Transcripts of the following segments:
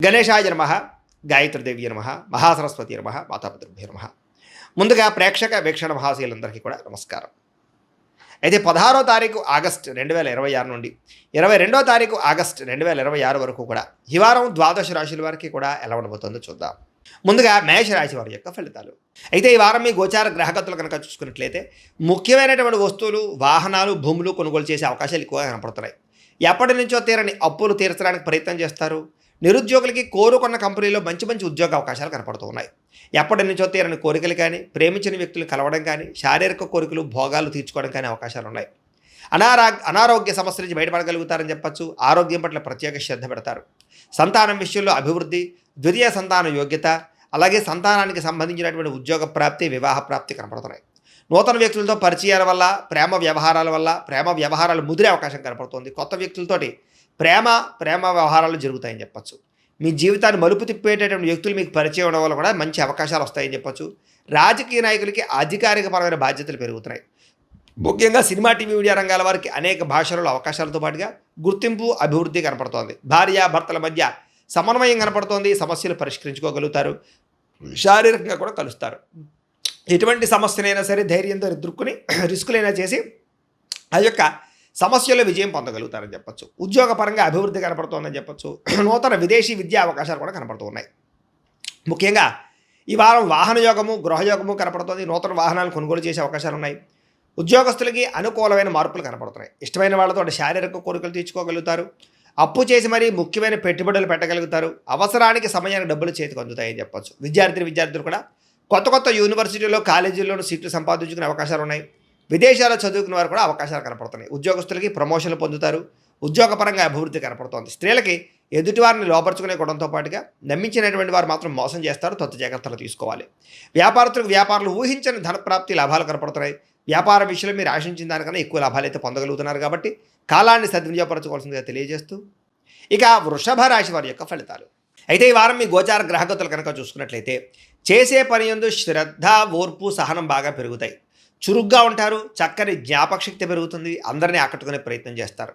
గణేశాయ నమః, గాయత్రీదేవి నమః, మహాసరస్వతి నమః, మాతాపితృభ్యో నమః. ముందుగా ప్రేక్షక వీక్షణ మహాశీలందరికీ కూడా నమస్కారం. అయితే 16వ తారీఖు ఆగస్టు 2026 నుండి 22వ తారీఖు ఆగస్టు 2026 వరకు కూడా ఈ వారం ద్వాదశ రాశుల వారికి కూడా ఎలా ఉండబోతుందో చూద్దాం. ముందుగా మేషరాశి వారి యొక్క ఫలితాలు. అయితే ఈ వారం మీ గోచార గ్రహగతులు కనుక చూసుకున్నట్లయితే ముఖ్యమైనటువంటి వస్తువులు, వాహనాలు, భూములు కొనుగోలు చేసే అవకాశాలు ఎక్కువగా కనపడుతున్నాయి. ఎప్పటి నుంచో తీరని అప్పులు తీర్చడానికి ప్రయత్నం చేస్తారు. నిరుద్యోగులకి కోరుకున్న కంపెనీలో మంచి మంచి ఉద్యోగ అవకాశాలు కనపడుతూ ఉన్నాయి. ఎప్పటి నుంచో తీరని కోరికలు కానీ, ప్రేమించిన వ్యక్తులు కలవడం కానీ, శారీరక కోరికలు, భోగాలు తీర్చుకోవడం కానీ అవకాశాలు ఉన్నాయి. అనారోగ్య సమస్యల నుంచి బయటపడగలుగుతారని చెప్పచ్చు. ఆరోగ్యం పట్ల ప్రత్యేక శ్రద్ధ పెడతారు. సంతానం విషయంలో అభివృద్ధి, ద్వితీయ సంతాన యోగ్యత, అలాగే సంతానానికి సంబంధించినటువంటి ఉద్యోగ ప్రాప్తి, వివాహ ప్రాప్తి కనపడుతున్నాయి. నూతన వ్యక్తులతో పరిచయాల వల్ల, ప్రేమ వ్యవహారాలు ముదిరే అవకాశం కనపడుతుంది. కొత్త వ్యక్తులతోటి ప్రేమ వ్యవహారాలు జరుగుతాయని చెప్పచ్చు. మీ జీవితాన్ని మలుపు తిప్పేటటువంటి వ్యక్తులు మీకు పరిచయం అవడం వల్ల కూడా మంచి అవకాశాలు వస్తాయని చెప్పచ్చు. రాజకీయ నాయకులకి అధికారికపరమైన బాధ్యతలు పెరుగుతున్నాయి. ముఖ్యంగా సినిమా, టీవీ, మీడియా రంగాల వారికి అనేక భాషలలో అవకాశాలతో పాటుగా గుర్తింపు, అభివృద్ధి కనపడుతోంది. భార్యాభర్తల మధ్య సమన్వయం కనపడుతోంది. సమస్యలు పరిష్కరించుకోగలుగుతారు. శారీరకంగా కూడా కలుస్తారు. ఎటువంటి సమస్యనైనా సరే ధైర్యంతో ఎదుర్కొని రిస్కులైనా చేసి ఆ యొక్క సమస్యల్లో విజయం పొందగలుగుతారని చెప్పచ్చు. ఉద్యోగపరంగా అభివృద్ధి కనపడుతోందని చెప్పచ్చు. నూతన విదేశీ విద్యా అవకాశాలు కూడా కనపడుతూ ఉన్నాయి. ముఖ్యంగా ఈ వారం వాహన యోగము, గృహయోగము కనపడుతుంది. నూతన వాహనాలు కొనుగోలు చేసే అవకాశాలు ఉన్నాయి. ఉద్యోగస్తులకి అనుకూలమైన మార్పులు కనపడుతున్నాయి. ఇష్టమైన వాళ్ళతో శారీరక కోరికలు తీర్చుకోగలుగుతారు. అప్పు చేసి మరీ ముఖ్యమైన పెట్టుబడులు పెట్టగలుగుతారు. అవసరానికి సమయానికి డబ్బులు చేతికి అందుతాయని చెప్పచ్చు. విద్యార్థులు కూడా కొత్త యూనివర్సిటీలో, కాలేజీల్లోనూ సీట్లు సంపాదించుకునే అవకాశాలు ఉన్నాయి. విదేశాల్లో చదువుకునే వారు కూడా అవకాశాలు కనపడుతున్నాయి. ఉద్యోగస్తులకి ప్రమోషన్లు పొందుతారు. ఉద్యోగపరంగా అభివృద్ధి కనపడుతోంది. స్త్రీలకి ఎదుటివారిని లోపరుచుకునే గుణంతో పాటుగా నమ్మించినటువంటి వారు మాత్రం మోసం చేస్తారు. జాగ్రత్తలు తీసుకోవాలి. వ్యాపారస్తులకు వ్యాపారాలు ఊహించని ధనప్రాప్తి, లాభాలు కనపడుతున్నాయి. వ్యాపార విషయంలో మీరు ఆశించిన దానికన్నా ఎక్కువ లాభాలు అయితే పొందగలుగుతున్నారు. కాబట్టి కాలాన్ని సద్వినియోగపరచుకోవాల్సిందిగా తెలియజేస్తూ ఇక వృషభ రాశి వారి యొక్క ఫలితాలు. అయితే ఈ వారం మీ గోచార గ్రహగతులు కనుక చూసుకున్నట్లయితే చేసే పని యందు శ్రద్ధ, ఓర్పు, సహనం బాగా పెరుగుతాయి. చురుగ్గా ఉంటారు. చక్కని జ్ఞాపకశక్తి పెరుగుతుంది. అందరినీ ఆకట్టుకునే ప్రయత్నం చేస్తారు.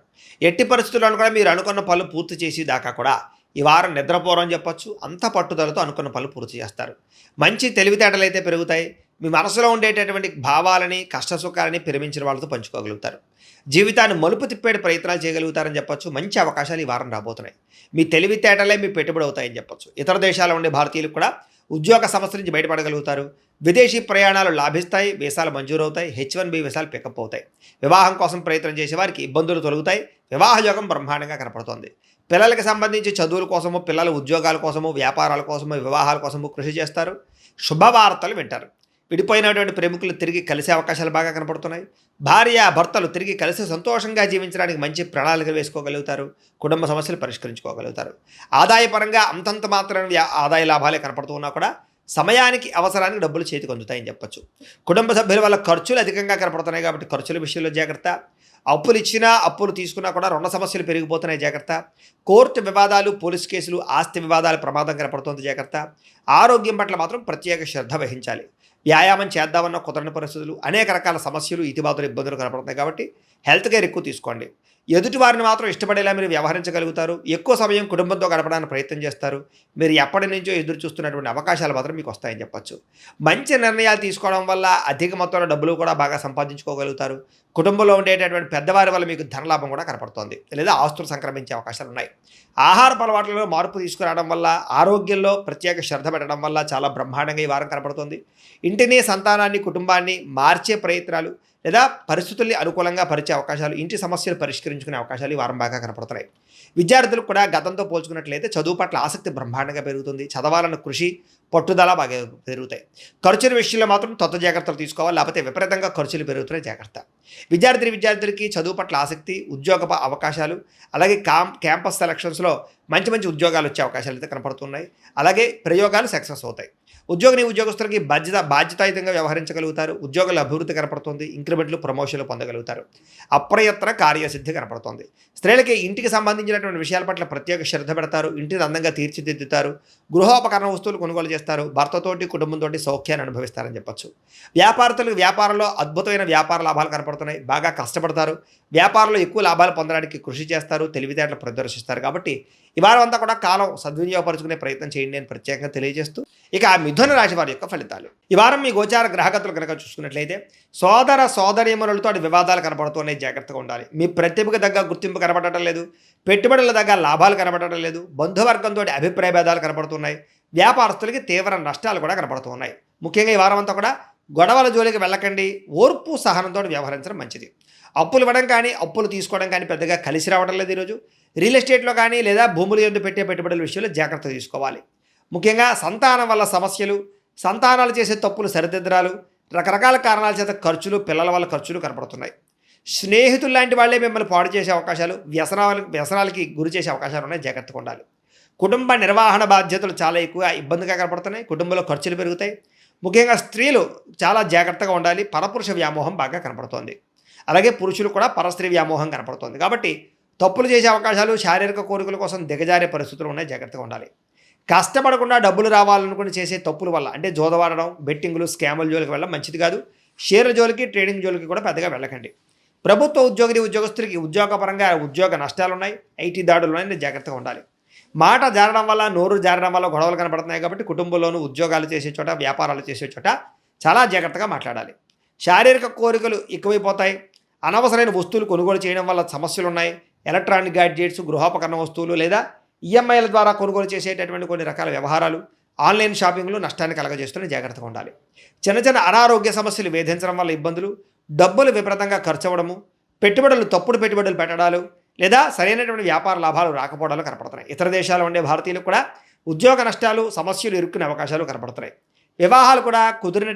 ఎట్టి పరిస్థితుల్లో కూడా మీరు అనుకున్న పనులు పూర్తి చేసి దాకా కూడా ఈ వారం నిద్రపోరని చెప్పచ్చు. అంత పట్టుదలతో అనుకున్న పనులు పూర్తి చేస్తారు. మంచి తెలివితేటలు అయితే పెరుగుతాయి. మీ మనసులో ఉండేటటువంటి భావాలని, కష్టసుఖాలని ప్రేమించిన వాళ్ళతో పంచుకోగలుగుతారు. జీవితాన్ని మలుపు తిప్పే ప్రయత్నాలు చేయగలుగుతారని చెప్పచ్చు. మంచి అవకాశాలు ఈ వారం రాబోతున్నాయి. మీ తెలివితేటలే మీ పెట్టుబడి అవుతాయని చెప్పచ్చు. ఇతర దేశాల్లో ఉండే భారతీయులకు కూడా ఉద్యోగ సమస్య నుంచి బయటపడగలుగుతారు. విదేశీ ప్రయాణాలు లాభిస్తాయి. వీసాలు మంజూరవుతాయి. H1B వీసాలు పికప్ అవుతాయి. వివాహం కోసం ప్రయత్నం చేసే వారికి ఇబ్బందులు తొలగుతాయి. వివాహ యోగం బ్రహ్మాండంగా కనపడుతోంది. పిల్లలకి సంబంధించి చదువుల కోసము, పిల్లల ఉద్యోగాల కోసము, వ్యాపారాల కోసము, వివాహాల కోసము కృషి చేస్తారు. శుభవార్తలు వింటారు. విడిపోయినటువంటి ప్రేమికులు తిరిగి కలిసే అవకాశాలు బాగా కనపడుతున్నాయి. భర్తలు తిరిగి కలిసి సంతోషంగా జీవించడానికి మంచి ప్రణాళికలు వేసుకోగలుగుతారు. కుటుంబ సమస్యలు పరిష్కరించుకోగలుగుతారు. ఆదాయపరంగా అంతంత మాత్రమే ఆదాయ లాభాలే కనపడుతూ ఉన్నా కూడా సమయానికి, అవసరానికి డబ్బులు చేతికి అందుతాయని చెప్పచ్చు. కుటుంబ సభ్యుల వల్ల ఖర్చులు అధికంగా కనపడుతున్నాయి. కాబట్టి ఖర్చుల విషయంలో జాగ్రత్త. అప్పులు ఇచ్చినా, అప్పులు తీసుకున్నా కూడా రుణ సమస్యలు పెరిగిపోతున్నాయి. జాగ్రత్త. కోర్టు వివాదాలు, పోలీస్ కేసులు, ఆస్తి వివాదాల ప్రమాదం కనపడుతుంది. జాగ్రత్త. ఆరోగ్యం పట్ల మాత్రం ప్రత్యేక శ్రద్ధ వహించాలి. వ్యాయామం చేద్దామన్న కుదరని పరిస్థితులు, అనేక రకాల సమస్యలు, ఇతిబాతులు, ఇబ్బందులు కనపడుతున్నాయి. కాబట్టి హెల్త్ కేర్ ఎక్కువ తీసుకోండి. ఎదుటి వారిని మాత్రం ఇష్టపడేలా మీరు వ్యవహరించగలుగుతారు. ఎక్కువ సమయం కుటుంబంతో గడపడానికి ప్రయత్నం చేస్తారు. మీరు ఎప్పటి నుంచో ఎదురు చూస్తున్నటువంటి అవకాశాలు మాత్రం మీకు వస్తాయని చెప్పచ్చు. మంచి నిర్ణయాలు తీసుకోవడం వల్ల అధిక మొత్తంలో డబ్బులు కూడా బాగా సంపాదించుకోగలుగుతారు. కుటుంబంలో ఉండేటటువంటి పెద్దవారి వల్ల మీకు ధనలాభం కూడా కనపడుతోంది. లేదా ఆస్తులు సంక్రమించే అవకాశాలు ఉన్నాయి. ఆహారపు అలవాట్లలో మార్పు తీసుకురావడం వల్ల, ఆరోగ్యంలో ప్రత్యేక శ్రద్ధ పెట్టడం వల్ల చాలా బ్రహ్మాండంగా ఈ వారం కనపడుతుంది. ఇంటిని, సంతానాన్ని, కుటుంబాన్ని మార్చే ప్రయత్నాలు లేదా పరిస్థితుల్ని అనుకూలంగా పరిచే అవకాశాలు, ఇంటి సమస్యలు పరిష్కరించుకునే అవకాశాలు ఈ వారం బాగా కనపడుతున్నాయి. విద్యార్థులకు కూడా గతంతో పోల్చుకున్నట్లయితే చదువు పట్ల ఆసక్తి బ్రహ్మాండంగా పెరుగుతుంది. చదవాలన్న కృషి, పట్టుదల బాగా పెరుగుతాయి. ఖర్చుల విషయంలో మాత్రం జాగ్రత్తలు తీసుకోవాలి. లేకపోతే విపరీతంగా ఖర్చులు పెరుగుతున్నాయి. జాగ్రత్త. విద్యార్థులకి చదువు పట్ల ఆసక్తి, ఉద్యోగ అవకాశాలు, అలాగే క్యాంపస్ సెలక్షన్స్లో మంచి ఉద్యోగాలు వచ్చే అవకాశాలు అయితే కనపడుతున్నాయి. అలాగే ప్రయోగాలు సక్సెస్ అవుతాయి. ఉద్యోగస్తులకి బాధ్యతాయుతంగా వ్యవహరించగలుగుతారు. ఉద్యోగాల అభివృద్ధి కనపడుతుంది. ఇంక్రిమెంట్లు, ప్రమోషన్లు పొందగలుగుతారు. అప్రయత్న కార్యసిద్ధి కనపడుతుంది. స్త్రీలకి ఇంటికి సంబంధించినటువంటి విషయాల పట్ల ప్రత్యేక శ్రద్ధ పెడతారు. ఇంటిని అందంగా తీర్చిదిద్దుతారు. గృహోపకరణ వస్తువులు కొనుగోలు చేస్తారు. భర్తతోటి, కుటుంబంతో సౌఖ్యాన్ని అనుభవిస్తారని చెప్పచ్చు. వ్యాపారస్తులకు వ్యాపారంలో అద్భుతమైన వ్యాపార లాభాలు కనపడుతున్నాయి. బాగా కష్టపడతారు. వ్యాపారంలో ఎక్కువ లాభాలు పొందడానికి కృషి చేస్తారు. తెలివితేటలు ప్రదర్శిస్తారు. కాబట్టి ఈ వారం అంతా కూడా కాలం సద్వినియోగపరుచుకునే ప్రయత్నం చేయండి అని ప్రత్యేకంగా తెలియజేస్తూ, ఇక ఆ మిథున రాశి వారి యొక్క ఫలితాలు. ఈ వారం మీ గోచార గ్రహగతులు కనుక చూసుకున్నట్లయితే సోదర సోదరీమణులతో వివాదాలు కనపడుతున్నాయి, జాగ్రత్తగా ఉండాలి. మీ ప్రతిభకు తగ్గ గుర్తింపు కనపడటం లేదు, పెట్టుబడుల దగ్గర లాభాలు కనపడటం లేదు, బంధువర్గంతో అభిప్రాయ భేదాలు కనపడుతున్నాయి, వ్యాపారస్తులకి తీవ్ర నష్టాలు కూడా కనపడుతున్నాయి. ముఖ్యంగా ఈ వారం అంతా కూడా గొడవల జోలికి వెళ్ళకండి, ఓర్పు సహనంతో వ్యవహరించడం మంచిది. అప్పులు ఇవ్వడం కానీ అప్పులు తీసుకోవడం కానీ పెద్దగా కలిసి రావడం లేదు. ఈరోజు రియల్ ఎస్టేట్లో కానీ లేదా భూముల యందు పెట్టే పెట్టుబడుల విషయంలో జాగ్రత్త తీసుకోవాలి. ముఖ్యంగా సంతానం వల్ల సమస్యలు, సంతానాలు చేసే తప్పులు సరిదిద్దరాలు, రకరకాల కారణాల చేత ఖర్చులు, పిల్లల వల్ల ఖర్చులు కనపడుతున్నాయి. స్నేహితులు లాంటి వాళ్ళే మిమ్మల్ని పాడు చేసే అవకాశాలు, వ్యసనాలకి గురి చేసే అవకాశాలు ఉన్నాయి, జాగ్రత్తగా ఉండాలి. కుటుంబ నిర్వహణ బాధ్యతలు చాలా ఎక్కువ ఇబ్బందిగా కనపడుతున్నాయి, కుటుంబంలో ఖర్చులు పెరుగుతాయి. ముఖ్యంగా స్త్రీలు చాలా జాగ్రత్తగా ఉండాలి, పరపురుష వ్యామోహం బాగా కనపడుతోంది. అలాగే పురుషులు కూడా పరస్త్రీ వ్యామోహం కనపడుతోంది. కాబట్టి తప్పులు చేసే అవకాశాలు, శారీరక కోరికల కోసం దిగజారే పరిస్థితులు ఉన్నాయి, జాగ్రత్తగా ఉండాలి. కష్టపడకుండా డబ్బులు రావాలనుకుని చేసే తప్పుల వల్ల అంటే జోదవాడడం, బెట్టింగులు, స్కాముల జోలికి వెళ్ళడం మంచిది కాదు. షేర్ల జోలికి, ట్రేడింగ్ జోలికి కూడా పెద్దగా వెళ్ళకండి. ప్రభుత్వ ఉద్యోగస్తులకి ఉద్యోగపరంగా ఉద్యోగ నష్టాలు ఉన్నాయి, ఐటీ దాడులు ఉన్నాయి, జాగ్రత్తగా ఉండాలి. మాట జారడం వల్ల, నోరు జారడం వల్ల గొడవలు కనపడుతున్నాయి. కాబట్టి కుటుంబంలోనూ ఉద్యోగాలు చేసే చోట, వ్యాపారాలు చేసే చోట చాలా జాగ్రత్తగా మాట్లాడాలి. శారీరక కోరికలు ఎక్కువైపోతాయి, అనవసరమైన వస్తువులు కొనుగోలు చేయడం వల్ల సమస్యలు ఉన్నాయి. ఎలక్ట్రానిక్ గ్యాడ్జెట్స్, గృహోపకరణ వస్తువులు లేదా ఈఎంఐల ద్వారా కొనుగోలు చేసేటటువంటి కొన్ని రకాల వ్యవహారాలు, ఆన్లైన్ షాపింగ్లు నష్టాన్ని కలగజేస్తున్న జాగ్రత్తగా ఉండాలి. చిన్న చిన్న అనారోగ్య సమస్యలు వేధించడం వల్ల ఇబ్బందులు, డబ్బులు విపరీతంగా ఖర్చు అవ్వడము, తప్పుడు పెట్టుబడులు పెట్టడాలు లేదా సరైనటువంటి వ్యాపార లాభాలు రాకపోవడాలు కనపడుతున్నాయి. ఇతర దేశాల్లో ఉండే భారతీయులకు కూడా ఉద్యోగ నష్టాలు, సమస్యలు ఇరుక్కునే అవకాశాలు కనపడుతున్నాయి. వివాహాలు కూడా కుదిరి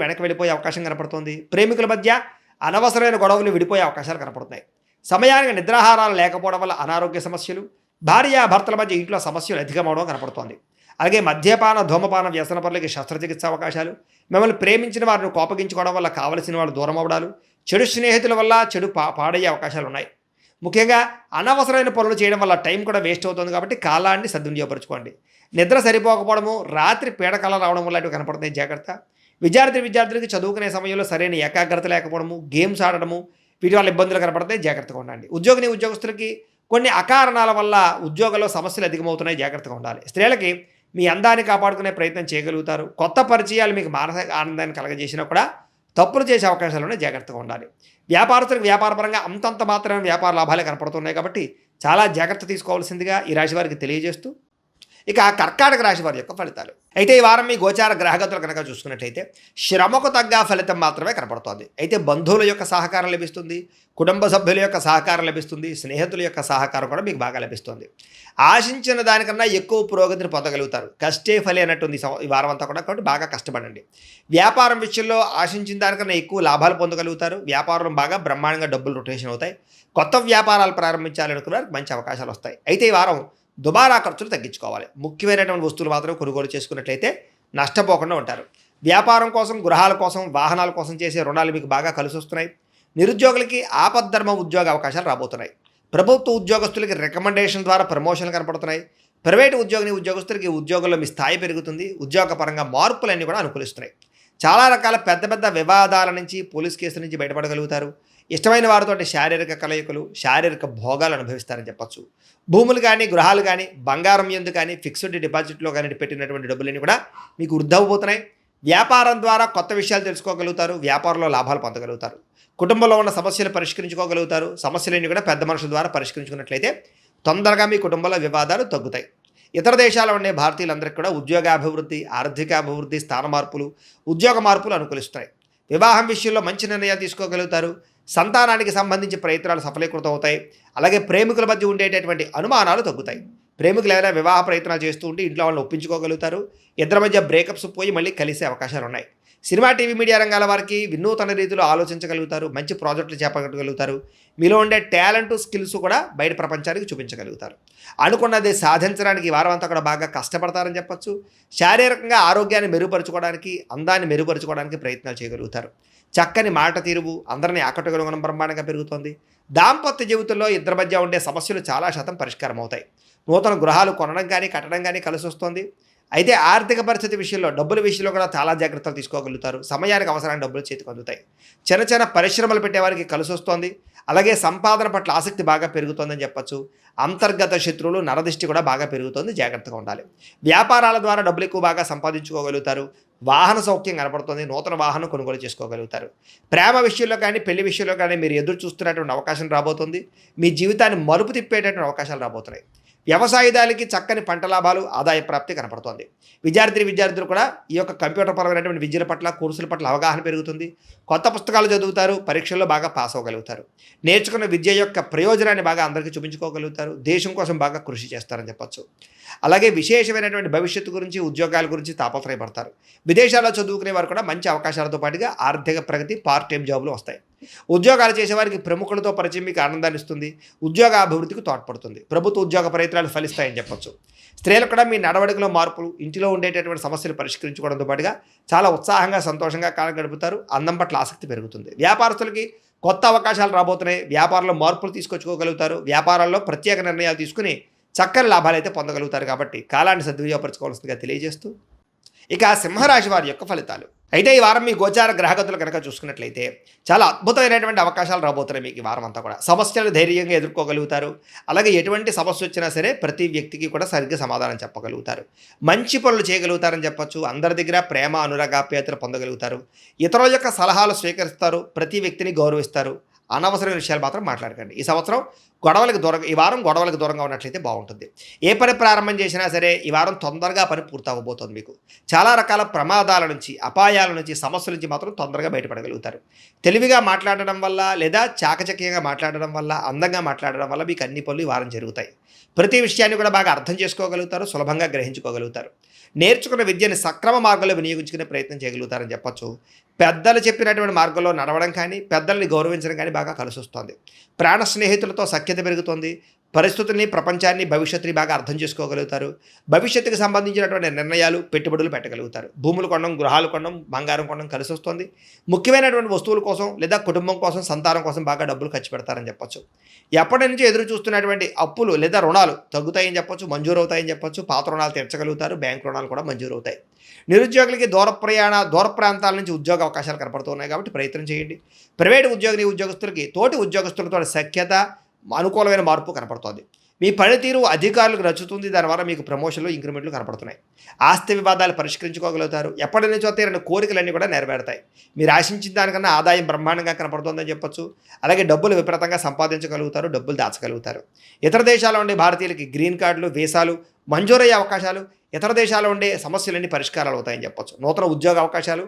వెనక్కి వెళ్ళిపోయే అవకాశం కనపడుతుంది. ప్రేమికుల మధ్య అనవసరమైన గొడవలు విడిపోయే అవకాశాలు కనపడుతున్నాయి. సమయానికి నిద్రాహారాలు లేకపోవడం వల్ల అనారోగ్య సమస్యలు, భార్యాభర్తల మధ్య ఇంట్లో సమస్యలు అధికమవడం కనపడుతోంది. అలాగే మద్యపాన, ధూమపాన వ్యసన పనులకి శస్త్రచికిత్స అవకాశాలు, మిమ్మల్ని ప్రేమించిన వారిని కోపగించుకోవడం వల్ల కావలసిన వాళ్ళు దూరం అవ్వడాలు, చెడు స్నేహితుల వల్ల చెడు పాడయ్యే అవకాశాలు ఉన్నాయి. ముఖ్యంగా అనవసరమైన పనులు చేయడం వల్ల టైం కూడా వేస్ట్ అవుతుంది. కాబట్టి కాలాన్ని సద్వినియోగపరచుకోండి. నిద్ర సరిపోకపోవడము, రాత్రి పీడకల రావడం లాంటివి కనపడుతున్నాయి, జాగ్రత్త. విద్యార్థులకి చదువుకునే సమయంలో సరైన ఏకాగ్రత లేకపోవడము, గేమ్స్ ఆడడము, వీటి వల్ల ఇబ్బందులు కనపడతాయి, జాగ్రత్తగా ఉండండి. ఉద్యోగస్తులకి కొన్ని అకారణాల వల్ల ఉద్యోగంలో సమస్యలు అధికమవుతున్నాయి, జాగ్రత్తగా ఉండాలి. స్త్రీలకి మీ అందాన్ని కాపాడుకునే ప్రయత్నం చేయగలుగుతారు. కొత్త పరిచయాలు మీకు మానసిక ఆనందాన్ని కలగజేసినా కూడా తప్పులు చేసే అవకాశాలు ఉన్నాయి, జాగ్రత్తగా ఉండాలి. వ్యాపారస్తులకు వ్యాపారపరంగా అంతంత మాత్రమే వ్యాపార లాభాలే కనపడుతున్నాయి. కాబట్టి చాలా జాగ్రత్త తీసుకోవాల్సిందిగా ఈ రాశి వారికి తెలియజేస్తూ, ఇక కర్కాటక రాశి వారి యొక్క ఫలితాలు. అయితే ఈ వారం మీ గోచార గ్రహగతులు కనుక చూసుకున్నట్లయితే శ్రమకు తగ్గ ఫలితం మాత్రమే కనపడుతోంది. అయితే బంధువుల యొక్క సహకారం లభిస్తుంది, కుటుంబ సభ్యుల యొక్క సహకారం లభిస్తుంది, స్నేహితుల యొక్క సహకారం కూడా మీకు బాగా లభిస్తుంది. ఆశించిన దానికన్నా ఎక్కువ పురోగతిని పొందగలుగుతారు. కష్టే ఫలి అన్నట్టుంది ఈ వారం అంతా కూడా. కాబట్టి బాగా కష్టపడండి. వ్యాపారం విషయంలో ఆశించిన దానికన్నా ఎక్కువ లాభాలు పొందగలుగుతారు. వ్యాపారం బాగా బ్రహ్మాండంగా డబ్బులు రొటేషన్ అవుతాయి. కొత్త వ్యాపారాలు ప్రారంభించాలనుకున్న మంచి అవకాశాలు వస్తాయి. అయితే ఈ వారం దుబారా ఖర్చులు తగ్గించుకోవాలి. ముఖ్యమైనటువంటి వస్తువులు మాత్రం కొనుగోలు చేసుకున్నట్లయితే నష్టపోకుండా ఉంటారు. వ్యాపారం కోసం, గృహాల కోసం, వాహనాల కోసం చేసే రుణాలు మీకు బాగా కలిసి వస్తున్నాయి. నిరుద్యోగులకి ఆపద్ధర్మ ఉద్యోగ అవకాశాలు రాబోతున్నాయి. ప్రభుత్వ ఉద్యోగస్తులకి రికమెండేషన్ ద్వారా ప్రమోషన్లు కనపడుతున్నాయి. ప్రైవేటు ఉద్యోగస్తులకి ఉద్యోగంలో మీ స్థాయి పెరుగుతుంది. ఉద్యోగపరంగా మార్పులన్నీ కూడా అనుకూలిస్తున్నాయి. చాలా రకాల పెద్ద వివాదాల నుంచి, పోలీస్ కేసుల నుంచి బయటపడగలుగుతారు. ఇష్టమైన వారితో శారీరక కలయికలు, శారీరక భోగాలు అనుభవిస్తారని చెప్పచ్చు. భూములు కానీ, గృహాలు కానీ, బంగారం యందు కానీ, ఫిక్స్డ్ డిపాజిట్లో కానీ పెట్టినటువంటి డబ్బులన్నీ కూడా మీకు వృద్ధి. వ్యాపారం ద్వారా కొత్త విషయాలు తెలుసుకోగలుగుతారు. వ్యాపారంలో లాభాలు పొందగలుగుతారు. కుటుంబంలో ఉన్న సమస్యలు పరిష్కరించుకోగలుగుతారు. సమస్యలన్నీ కూడా పెద్ద మనుషుల ద్వారా పరిష్కరించుకున్నట్లయితే తొందరగా మీ కుటుంబంలో వివాదాలు తగ్గుతాయి. ఇతర దేశాల్లో ఉండే భారతీయులందరికీ కూడా ఉద్యోగాభివృద్ధి, ఆర్థికాభివృద్ధి, స్థాన మార్పులు, ఉద్యోగ మార్పులు అనుకూలిస్తాయి. వివాహం విషయంలో మంచి నిర్ణయాలు తీసుకోగలుగుతారు. సంతానానికి సంబంధించి ప్రయత్నాలు సఫలీకృతం అవుతాయి. అలాగే ప్రేమికుల మధ్య ఉండేటటువంటి అనుమానాలు తగ్గుతాయి. ప్రేమికులు ఏదైనా వివాహ ప్రయత్నాలు చేస్తూ ఉంటే ఇంట్లో వాళ్ళని ఒప్పించుకోగలుగుతారు. ఇద్దరి మధ్య బ్రేకప్స్ పోయి మళ్ళీ కలిసే అవకాశాలు ఉన్నాయి. సినిమా, టీవీ, మీడియా రంగాల వారికి వినూతన రీతిలో ఆలోచించగలుగుతారు. మంచి ప్రాజెక్టులు చేపట్టగలుగుతారు. మీలో ఉండే టాలెంట్, స్కిల్స్ కూడా బయట ప్రపంచానికి చూపించగలుగుతారు. అనుకున్నది సాధించడానికి ఈ వారం అంతా కూడా బాగా కష్టపడతారని చెప్పచ్చు. శారీరకంగా ఆరోగ్యాన్ని మెరుగుపరుచుకోవడానికి, అందాన్ని మెరుగుపరుచుకోవడానికి ప్రయత్నాలు చేయగలుగుతారు. చక్కని మాట తీరువు అందరినీ ఆకట్టుకోవడం బ్రహ్మాండంగా పెరుగుతోంది. దాంపత్య జీవితంలో ఇద్దరి మధ్య ఉండే సమస్యలు చాలా శాతం పరిష్కారం అవుతాయి. నూతన గృహాలు కొనడం కానీ, కట్టడం కానీ కలిసి వస్తుంది. అయితే ఆర్థిక పరిస్థితి విషయంలో, డబ్బుల విషయంలో కూడా చాలా జాగ్రత్తలు తీసుకోగలుగుతారు. సమయానికి అవసరమైన డబ్బులు చేతికి అందుతాయి. చిన్న చిన్న పరిశ్రమలు పెట్టేవారికి కలిసి వస్తుంది. అలాగే సంపాదన పట్ల ఆసక్తి బాగా పెరుగుతోందని చెప్పొచ్చు. అంతర్గత శత్రువులు, నరదిష్టి కూడా బాగా పెరుగుతోంది. జాగ్రత్తగా ఉండాలి. వ్యాపారాల ద్వారా డబ్బులు ఎక్కువ బాగా సంపాదించుకోగలుగుతారు. వాహన సౌఖ్యం కనపడుతుంది. నూతన వాహనం కొనుగోలు చేసుకోగలుగుతారు. ప్రేమ విషయంలో కానీ, పెళ్లి విషయంలో కానీ మీరు ఎదురు చూస్తున్నటువంటి అవకాశం రాబోతుంది. మీ జీవితాన్ని మలుపు తిప్పేటటువంటి అవకాశాలు రాబోతున్నాయి. వ్యవసాయదారులకి చక్కని పంట లాభాలు, ఆదాయ ప్రాప్తి కనపడుతోంది. విద్యార్థులు కూడా ఈ యొక్క కంప్యూటర్ పరమైనటువంటి విద్యల పట్ల, కోర్సుల పట్ల అవగాహన పెరుగుతుంది. కొత్త పుస్తకాలు చదువుతారు. పరీక్షల్లో బాగా పాస్ అవ్వగలుగుతారు. నేర్చుకున్న విద్య యొక్క ప్రయోజనాన్ని బాగా అందరికీ చూపించుకోగలుగుతారు. దేశం కోసం బాగా కృషి చేస్తారని చెప్పొచ్చు. అలాగే విశేషమైనటువంటి భవిష్యత్తు గురించి, ఉద్యోగాల గురించి తాపత్రయపడతారు. విదేశాల్లో చదువుకునే వారు కూడా మంచి అవకాశాలతో పాటుగా ఆర్థిక ప్రగతి, పార్ట్ టైం జాబులు వస్తాయి. ఉద్యోగాలు చేసేవారికి ప్రముఖులతో పరిచయం మీకు ఆనందాన్ని ఇస్తుంది. ఉద్యోగ అభివృద్ధికి తోడ్పడుతుంది. ప్రభుత్వ ఉద్యోగ ప్రయత్నాలు ఫలిస్తాయని చెప్పొచ్చు. స్త్రీలకు కూడా మీ నడవడికలో మార్పులు, ఇంటిలో ఉండేటటువంటి సమస్యలు పరిష్కరించుకోవడంతో పాటుగా చాలా ఉత్సాహంగా, సంతోషంగా కాలం గడుపుతారు. అందం పట్ల ఆసక్తి పెరుగుతుంది. వ్యాపారస్తులకి కొత్త అవకాశాలు రాబోతున్నాయి. వ్యాపారంలో మార్పులు తీసుకొచ్చుకోగలుగుతారు. వ్యాపారాల్లో ప్రత్యేక నిర్ణయాలు తీసుకుని చక్కని లాభాలు అయితే పొందగలుగుతారు. కాబట్టి కాలాన్ని సద్వినియోగపరచుకోవాల్సిందిగా తెలియజేస్తూ ఇక సింహరాశి వారి యొక్క ఫలితాలు. అయితే ఈ వారం మీ గోచార గ్రహగతులు కనుక చూసుకున్నట్లయితే చాలా అద్భుతమైనటువంటి అవకాశాలు రాబోతున్నాయి. మీకు ఈ వారం అంతా కూడా సమస్యలు ధైర్యంగా ఎదుర్కోగలుగుతారు. అలాగే ఎటువంటి సమస్య వచ్చినా సరే ప్రతి వ్యక్తికి కూడా సరిగ్గా సమాధానం చెప్పగలుగుతారు. మంచి పనులు చేయగలుగుతారని చెప్పొచ్చు. అందరి దగ్గర ప్రేమ, అనురాగాప్యాయతలు పొందగలుగుతారు. ఇతరుల యొక్క సలహాలు స్వీకరిస్తారు. ప్రతి వ్యక్తిని గౌరవిస్తారు. అనవసరమైన విషయాలు మాత్రం మాట్లాడకండి. ఈ సంవత్సరం ఈ వారం గొడవలకు దూరంగా ఉన్నట్లయితే బాగుంటుంది. ఏ పని ప్రారంభం చేసినా సరే ఈ వారం తొందరగా పని పూర్తవబోతోంది. మీకు చాలా రకాల ప్రమాదాల నుంచి, అపాయాల నుంచి, సమస్యల నుంచి మాత్రం తొందరగా బయటపడగలుగుతారు. తెలివిగా మాట్లాడడం వల్ల, లేదా చాకచక్యంగా మాట్లాడడం వల్ల, అందంగా మాట్లాడడం వల్ల మీకు అన్ని పనులు ఈ వారం జరుగుతాయి. ప్రతి విషయాన్ని కూడా బాగా అర్థం చేసుకోగలుగుతారు. సులభంగా గ్రహించుకోగలుగుతారు. నేర్చుకున్న విద్యని సక్రమ మార్గంలో వినియోగించుకునే ప్రయత్నం చేయగలుగుతారని చెప్పొచ్చు. పెద్దలు చెప్పినటువంటి మార్గంలో నడవడం కానీ, పెద్దల్ని గౌరవించడం కానీ బాగా కలిసి వస్తుంది. ప్రాణ స్నేహితులతో సఖ్యత పెరుగుతుంది. పరిస్థితుల్ని, ప్రపంచాన్ని, భవిష్యత్తుని బాగా అర్థం చేసుకోగలుగుతారు. భవిష్యత్తుకు సంబంధించినటువంటి నిర్ణయాలు, పెట్టుబడులు పెట్టగలుగుతారు. భూములు కొనడం, గృహాలు కొనడం, బంగారం కొనడం కలిసి వస్తుంది. ముఖ్యమైనటువంటి వస్తువుల కోసం లేదా కుటుంబం కోసం, సంతానం కోసం బాగా డబ్బులు ఖర్చు పెడతారని చెప్పొచ్చు. ఎప్పటి నుంచి ఎదురు చూస్తున్నటువంటి అప్పులు లేదా రుణాలు తగ్గుతాయని చెప్పొచ్చు, మంజూరు అవుతాయని చెప్పొచ్చు. పాత రుణాలు తీర్చగలుగుతారు. బ్యాంక్ రుణాలు కూడా మంజూరు అవుతాయి. నిరుద్యోగులకి దూర ప్రాంతాల నుంచి ఉద్యోగ అవకాశాలు కనపడుతున్నాయి కాబట్టి ప్రయత్నం చేయండి. ప్రైవేటు ఉద్యోగస్తులకి తోటి ఉద్యోగస్తులతో సఖ్యత, అనుకూలమైన మార్పు కనపడుతోంది. మీ పనితీరు అధికారులకు నచ్చుతుంది. దానివల్ల మీకు ప్రమోషన్లు, ఇంక్రిమెంట్లు కనపడుతున్నాయి. ఆస్తి వివాదాలు పరిష్కరించుకోగలుగుతారు. ఎప్పటి నుంచో తీరని కోరికలన్నీ కూడా నెరవేరుతాయి. మీరు ఆశించిన దానికన్నా ఆదాయం బ్రహ్మాండంగా కనపడుతుందని చెప్పొచ్చు. అలాగే డబ్బులు విపరీతంగా సంపాదించగలుగుతారు. డబ్బులు దాచగలుగుతారు. ఇతర దేశాల్లో ఉండే భారతీయులకి గ్రీన్ కార్డులు, వీసాలు మంజూరయ్యే అవకాశాలు, ఇతర దేశాల్లో ఉండే సమస్యలన్నీ పరిష్కారాలు అవుతాయని చెప్పొచ్చు. నూతన ఉద్యోగ అవకాశాలు,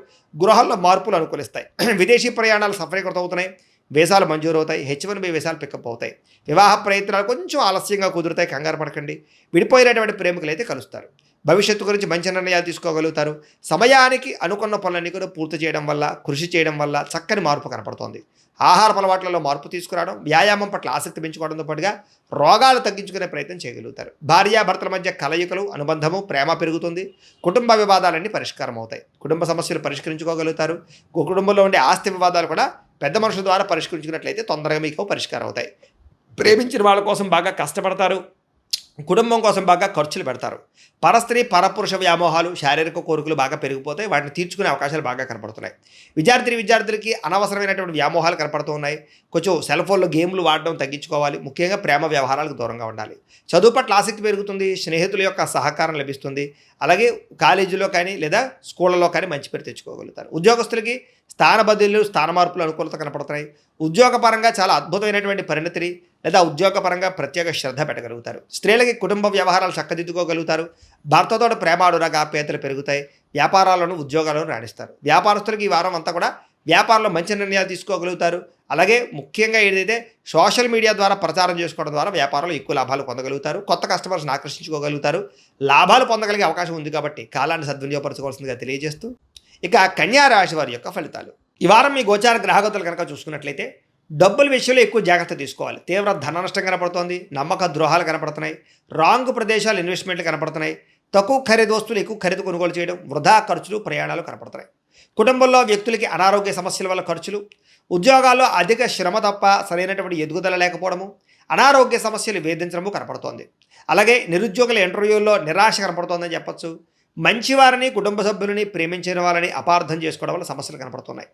గృహాల్లో మార్పులు అనుకూలిస్తాయి. విదేశీ ప్రయాణాలు సఫలీకృతం అవుతున్నాయి. వీసాలు మంజూరు అవుతాయి. H1B వీసాలు పికప్ అవుతాయి. వివాహ ప్రయత్నాలు కొంచెం ఆలస్యంగా కుదురుతాయి. కంగారు పడకండి. విడిపోయినటువంటి ప్రేమికులు అయితే కలుస్తారు. భవిష్యత్తు గురించి మంచి నిర్ణయాలు తీసుకోగలుగుతారు. సమయానికి అనుకున్న పనులన్నీ కూడా పూర్తి చేయడం వల్ల, కృషి చేయడం వల్ల చక్కని మార్పు కనపడుతోంది. ఆహార అలవాట్లలో మార్పు తీసుకురావడం, వ్యాయామం పట్ల ఆసక్తి పెంచుకోవడంతో పాటుగా రోగాలు తగ్గించుకునే ప్రయత్నం చేయగలుగుతారు. భార్యాభర్తల మధ్య కలయికలు, అనుబంధము, ప్రేమ పెరుగుతుంది. కుటుంబ వివాదాలన్నీ పరిష్కారం అవుతాయి. కుటుంబ సమస్యలు పరిష్కరించుకోగలుగుతారు. కుటుంబంలో ఉండే ఆస్తి వివాదాలు కూడా పెద్ద మనుషుల ద్వారా పరిష్కరించుకున్నట్లయితే తొందరగా మీకు పరిష్కారం అవుతాయి. ప్రేమించిన వాళ్ళ కోసం బాగా కష్టపడతారు. కుటుంబం కోసం బాగా ఖర్చులు పెడతారు. పరస్త్రీ పరపురుష వ్యామోహాలు, శారీరక కోరికలు బాగా పెరిగిపోతాయి. వాటిని తీర్చుకునే అవకాశాలు బాగా కనపడుతున్నాయి. విద్యార్థులకి అనవసరమైనటువంటి వ్యామోహాలు కనపడుతూ ఉన్నాయి. కొంచెం సెల్ ఫోన్లో గేమ్లు వాడడం తగ్గించుకోవాలి. ముఖ్యంగా ప్రేమ వ్యవహారాలకు దూరంగా ఉండాలి. చదువు పట్ల ఆసక్తి పెరుగుతుంది. స్నేహితుల యొక్క సహకారం లభిస్తుంది. అలాగే కాలేజీలో కానీ లేదా స్కూళ్ళలో కానీ మంచి పేరు తెచ్చుకోగలుగుతారు. ఉద్యోగస్తులకి స్థాన బదిలీలు, స్థాన మార్పులు అనుకూలత కనపడుతున్నాయి. ఉద్యోగపరంగా చాలా అద్భుతమైనటువంటి పరిణతిని లేదా ఉద్యోగపరంగా ప్రత్యేక శ్రద్ధ పెట్టగలుగుతారు. స్త్రీలకి కుటుంబ వ్యవహారాలు చక్కదిద్దుకోగలుగుతారు. భర్తతో ప్రేమ, అనురాగాప్యాయతలు పెరుగుతాయి. వ్యాపారాలను, ఉద్యోగాలను రాణిస్తారు. వ్యాపారస్తులకి ఈ వారం అంతా కూడా వ్యాపారంలో మంచి నిర్ణయాలు తీసుకోగలుగుతారు. అలాగే ముఖ్యంగా ఏదైతే సోషల్ మీడియా ద్వారా ప్రచారం చేసుకోవడం ద్వారా వ్యాపారంలో ఎక్కువ లాభాలు పొందగలుగుతారు. కొత్త కస్టమర్స్ని ఆకర్షించుకోగలుగుతారు. లాభాలు పొందగలిగే అవకాశం ఉంది కాబట్టి కాలాన్ని సద్వినియోగపరచుకోవాల్సిందిగా తెలియజేస్తూ ఇక కన్యా రాశి వారి యొక్క ఫలితాలు. ఈ వారం మీ గోచార గ్రహగతులు కనుక చూసుకున్నట్లయితే డబ్బుల విషయంలో ఎక్కువ జాగ్రత్త తీసుకోవాలి. తీవ్ర ధన నష్టం కనపడుతోంది. నమ్మక ద్రోహాలు కనపడుతున్నాయి. రాంగ్ ప్రదేశాలు, ఇన్వెస్ట్మెంట్లు కనపడుతున్నాయి. తక్కువ ఖరీదు వస్తువులు ఎక్కువ ఖరీదు కొనుగోలు చేయడం, వృధా ఖర్చులు, ప్రయాణాలు కనపడుతున్నాయి. కుటుంబంలో వ్యక్తులకి అనారోగ్య సమస్యల వల్ల ఖర్చులు, ఉద్యోగాల్లో అధిక శ్రమ తప్ప సరైనటువంటి ఎదుగుదల లేకపోవడము, అనారోగ్య సమస్యలు వేధించడము కనపడుతోంది. అలాగే నిరుద్యోగుల ఇంటర్వ్యూల్లో నిరాశ కనపడుతోందని చెప్పొచ్చు. మంచివారిని, కుటుంబ సభ్యులని, ప్రేమించిన వాళ్ళని అపార్థం చేసుకోవడం వల్ల సమస్యలు కనపడుతున్నాయి.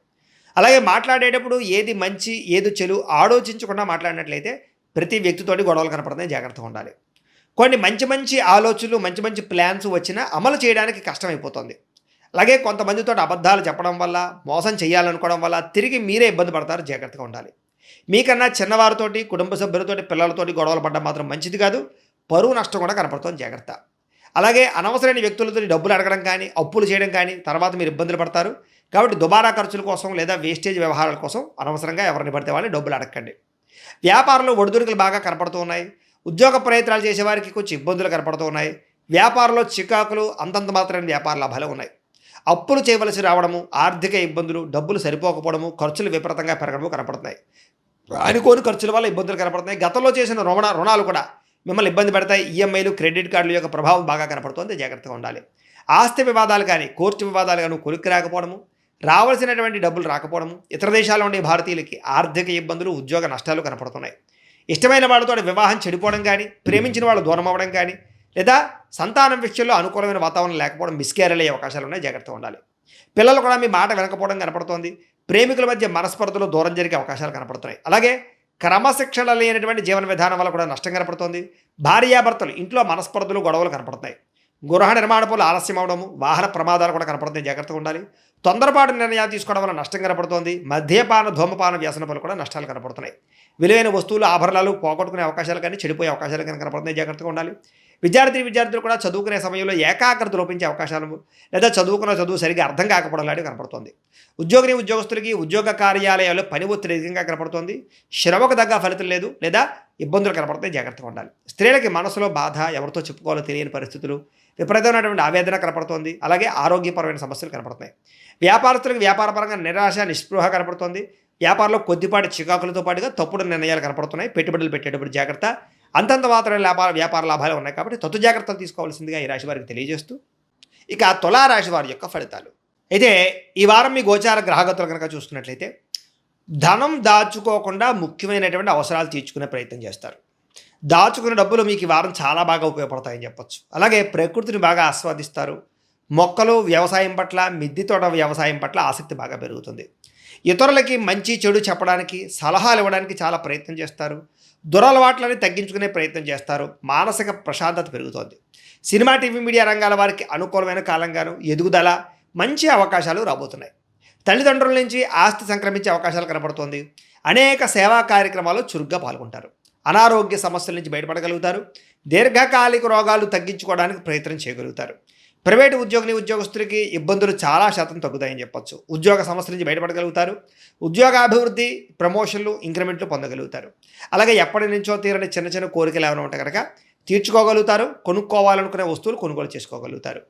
అలాగే మాట్లాడేటప్పుడు ఏది మంచి ఏది చెడు ఆలోచించకుండా మాట్లాడినట్లయితే ప్రతి వ్యక్తితోటి గొడవలు కనపడుతున్నాయి, జాగ్రత్తగా ఉండాలి. కొన్ని మంచి మంచి ఆలోచనలు మంచి మంచి ప్లాన్స్ వచ్చినా అమలు చేయడానికి కష్టమైపోతుంది. అలాగే కొంతమందితోటి అబద్ధాలు చెప్పడం వల్ల, మోసం చేయాలనుకోవడం వల్ల తిరిగి మీరే ఇబ్బంది పడతారు, జాగ్రత్తగా ఉండాలి. మీకన్నా చిన్నవారితోటి, కుటుంబ సభ్యులతోటి, పిల్లలతోటి గొడవలు పడడం మాత్రం మంచిది కాదు. పరువు నష్టం కూడా కనపడుతుంది, జాగ్రత్త. అలాగే అనవసరమైన వ్యక్తులతో డబ్బులు అడగడం కానీ, అప్పులు చేయడం కానీ తర్వాత మీరు ఇబ్బందులు పడతారు. కాబట్టి దుబారా ఖర్చుల కోసం లేదా వేస్టేజ్ వ్యవహారాల కోసం అనవసరంగా ఎవరిని పడితే వాళ్ళని డబ్బులు అడగండి. వ్యాపారంలో ఒడిదుడుకులు బాగా కనపడుతూ ఉన్నాయి. ఉద్యోగ ప్రయత్నాలు చేసేవారికి కొంచెం ఇబ్బందులు కనపడుతూ ఉన్నాయి. వ్యాపారంలో చికాకులు, అంతంత మాత్రమే వ్యాపార లాభాలు ఉన్నాయి. అప్పులు చేయవలసి రావడము, ఆర్థిక ఇబ్బందులు, డబ్బులు సరిపోకపోవడము, ఖర్చులు విపరీతంగా పెరగడము కనపడుతున్నాయి. అనుకోని ఖర్చుల వల్ల ఇబ్బందులు కనపడుతున్నాయి. గతంలో చేసిన రుణాలు కూడా మిమ్మల్ని ఇబ్బంది పెడతాయి. ఈఎంఐలు, క్రెడిట్ కార్డుల యొక్క ప్రభావం బాగా కనపడుతుంది, జాగ్రత్తగా ఉండాలి. ఆస్తి వివాదాలు కానీ, కోర్టు వివాదాలు కానీ కొలిక్కి రాకపోవడము, రావాల్సినటువంటి డబ్బులు రాకపోవడము, ఇతర దేశాల్లో ఉండే భారతీయులకి ఆర్థిక ఇబ్బందులు, ఉద్యోగ నష్టాలు కనపడుతున్నాయి. ఇష్టమైన వాళ్ళతో వివాహం చెడిపోవడం కానీ, ప్రేమించిన వాళ్ళు దూరం అవ్వడం కానీ, లేదా సంతానం విషయంలో అనుకూలమైన వాతావరణం లేకపోవడం, మిస్క్యారేజ్ అయ్యే అవకాశాలు ఉన్నాయి, జాగ్రత్తగా ఉండాలి. పిల్లలు కూడా మీ మాట వినకపోవడం కనపడుతోంది. ప్రేమికుల మధ్య మనస్పర్ధలు దూరం జరిగే అవకాశాలు కనపడుతున్నాయి. అలాగే క్రమశిక్షణ లేనటువంటి జీవన విధానం వల్ల కూడా నష్టం కనపడుతోంది. భార్యాభర్తలు ఇంట్లో మనస్పర్ధలు, గొడవలు కనపడుతున్నాయి. గృహ నిర్మాణ పనులు ఆలస్యం అవడము, వాహన ప్రమాదాలు కూడా కనపడుతున్నాయి, జాగ్రత్తగా ఉండాలి. తొందరపాటు నిర్ణయాలు తీసుకోవడం వల్ల నష్టం కనపడుతోంది. మద్యపాన, ధూమపాన వ్యసన పనులు కూడా నష్టాలు కనపడుతున్నాయి. విలువైన వస్తువులు, ఆభరణాలు పోగొట్టుకునే అవకాశాలు కానీ, చెడిపోయే అవకాశాలు కానీ కనపడుతున్నాయి, జాగ్రత్తగా ఉండాలి. విద్యార్థులు కూడా చదువుకునే సమయంలో ఏకాగ్రత లోపించే అవకాశాలు, లేదా చదువు సరిగ్గా అర్థం కాకపోవడం లాంటివి కనపడుతుంది. ఉద్యోగస్తులకి ఉద్యోగ కార్యాలయాల్లో పని ఒత్తిడి అధికంగా కనపడుతుంది. శ్రమకు తగ్గ ఫలితం లేదు, లేదా ఇబ్బందులు కనపడుతాయి, జాగ్రత్తగా ఉండాలి. స్త్రీలకి మనసులో బాధ, ఎవరితో చెప్పుకోవాలో తెలియని పరిస్థితులు, విపరీతమైనటువంటి ఆవేదన కనపడుతోంది. అలాగే ఆరోగ్యపరమైన సమస్యలు కనపడుతున్నాయి. వ్యాపారస్తులకు వ్యాపారపరంగా నిరాశ, నిస్పృహ కనపడుతోంది. వ్యాపారంలో కొద్దిపాటి చికాకులతో పాటుగా తప్పుడు నిర్ణయాలు కనపడుతున్నాయి. పెట్టుబడులు పెట్టేటప్పుడు జాగ్రత్త. అంతంత మాత్రమే వ్యాపార లాభాలు ఉన్నాయి కాబట్టి తత్తు జాగ్రత్తలు తీసుకోవాల్సిందిగా ఈ రాశి వారికి తెలియజేస్తూ, ఇక తులారాశి వారి యొక్క ఫలితాలు. అయితే ఈ వారం మీ గోచార గ్రహగతులు కనుక చూసుకున్నట్లయితే ధనం దాచుకోకుండా ముఖ్యమైనటువంటి అవసరాలు తీర్చుకునే ప్రయత్నం చేస్తారు. దాచుకున్న డబ్బులు మీకు ఈ వారం చాలా బాగా ఉపయోగపడతాయని చెప్పొచ్చు. అలాగే ప్రకృతిని బాగా ఆస్వాదిస్తారు. మొక్కలు, వ్యవసాయం పట్ల, మిద్దె తోట వ్యవసాయం పట్ల ఆసక్తి బాగా పెరుగుతుంది. ఇతరులకి మంచి చెడు చెప్పడానికి, సలహాలు ఇవ్వడానికి చాలా ప్రయత్నం చేస్తారు. దురలవాట్లని తగ్గించుకునే ప్రయత్నం చేస్తారు. మానసిక ప్రశాంతత పెరుగుతోంది. సినిమా, టీవీ, మీడియా రంగాల వారికి అనుకూలమైన కాలంగాను ఎదుగుదల, మంచి అవకాశాలు రాబోతున్నాయి. తల్లిదండ్రుల నుంచి ఆస్తి సంక్రమించే అవకాశాలు కనపడుతోంది. అనేక సేవా కార్యక్రమాల్లో చురుగ్గా పాల్గొంటారు. అనారోగ్య సమస్యల నుంచి బయటపడగలుగుతారు. దీర్ఘకాలిక రోగాలు తగ్గించుకోవడానికి ప్రయత్నం చేయగలుగుతారు. ప్రైవేటు ఉద్యోగస్తులకి ఇబ్బందులు చాలా శాతం తగ్గుతాయని చెప్పొచ్చు. ఉద్యోగ సమస్యల నుంచి బయటపడగలుగుతారు. ఉద్యోగాభివృద్ధి, ప్రమోషన్లు, ఇంక్రిమెంట్లు పొందగలుగుతారు. అలాగే ఎప్పటి నుంచో తీరని చిన్న చిన్న కోరికలు ఏమైనా ఉంటే కనుక తీర్చుకోగలుగుతారు. కొనుక్కోవాలనుకునే వస్తువులు కొనుగోలు చేసుకోగలుగుతారు.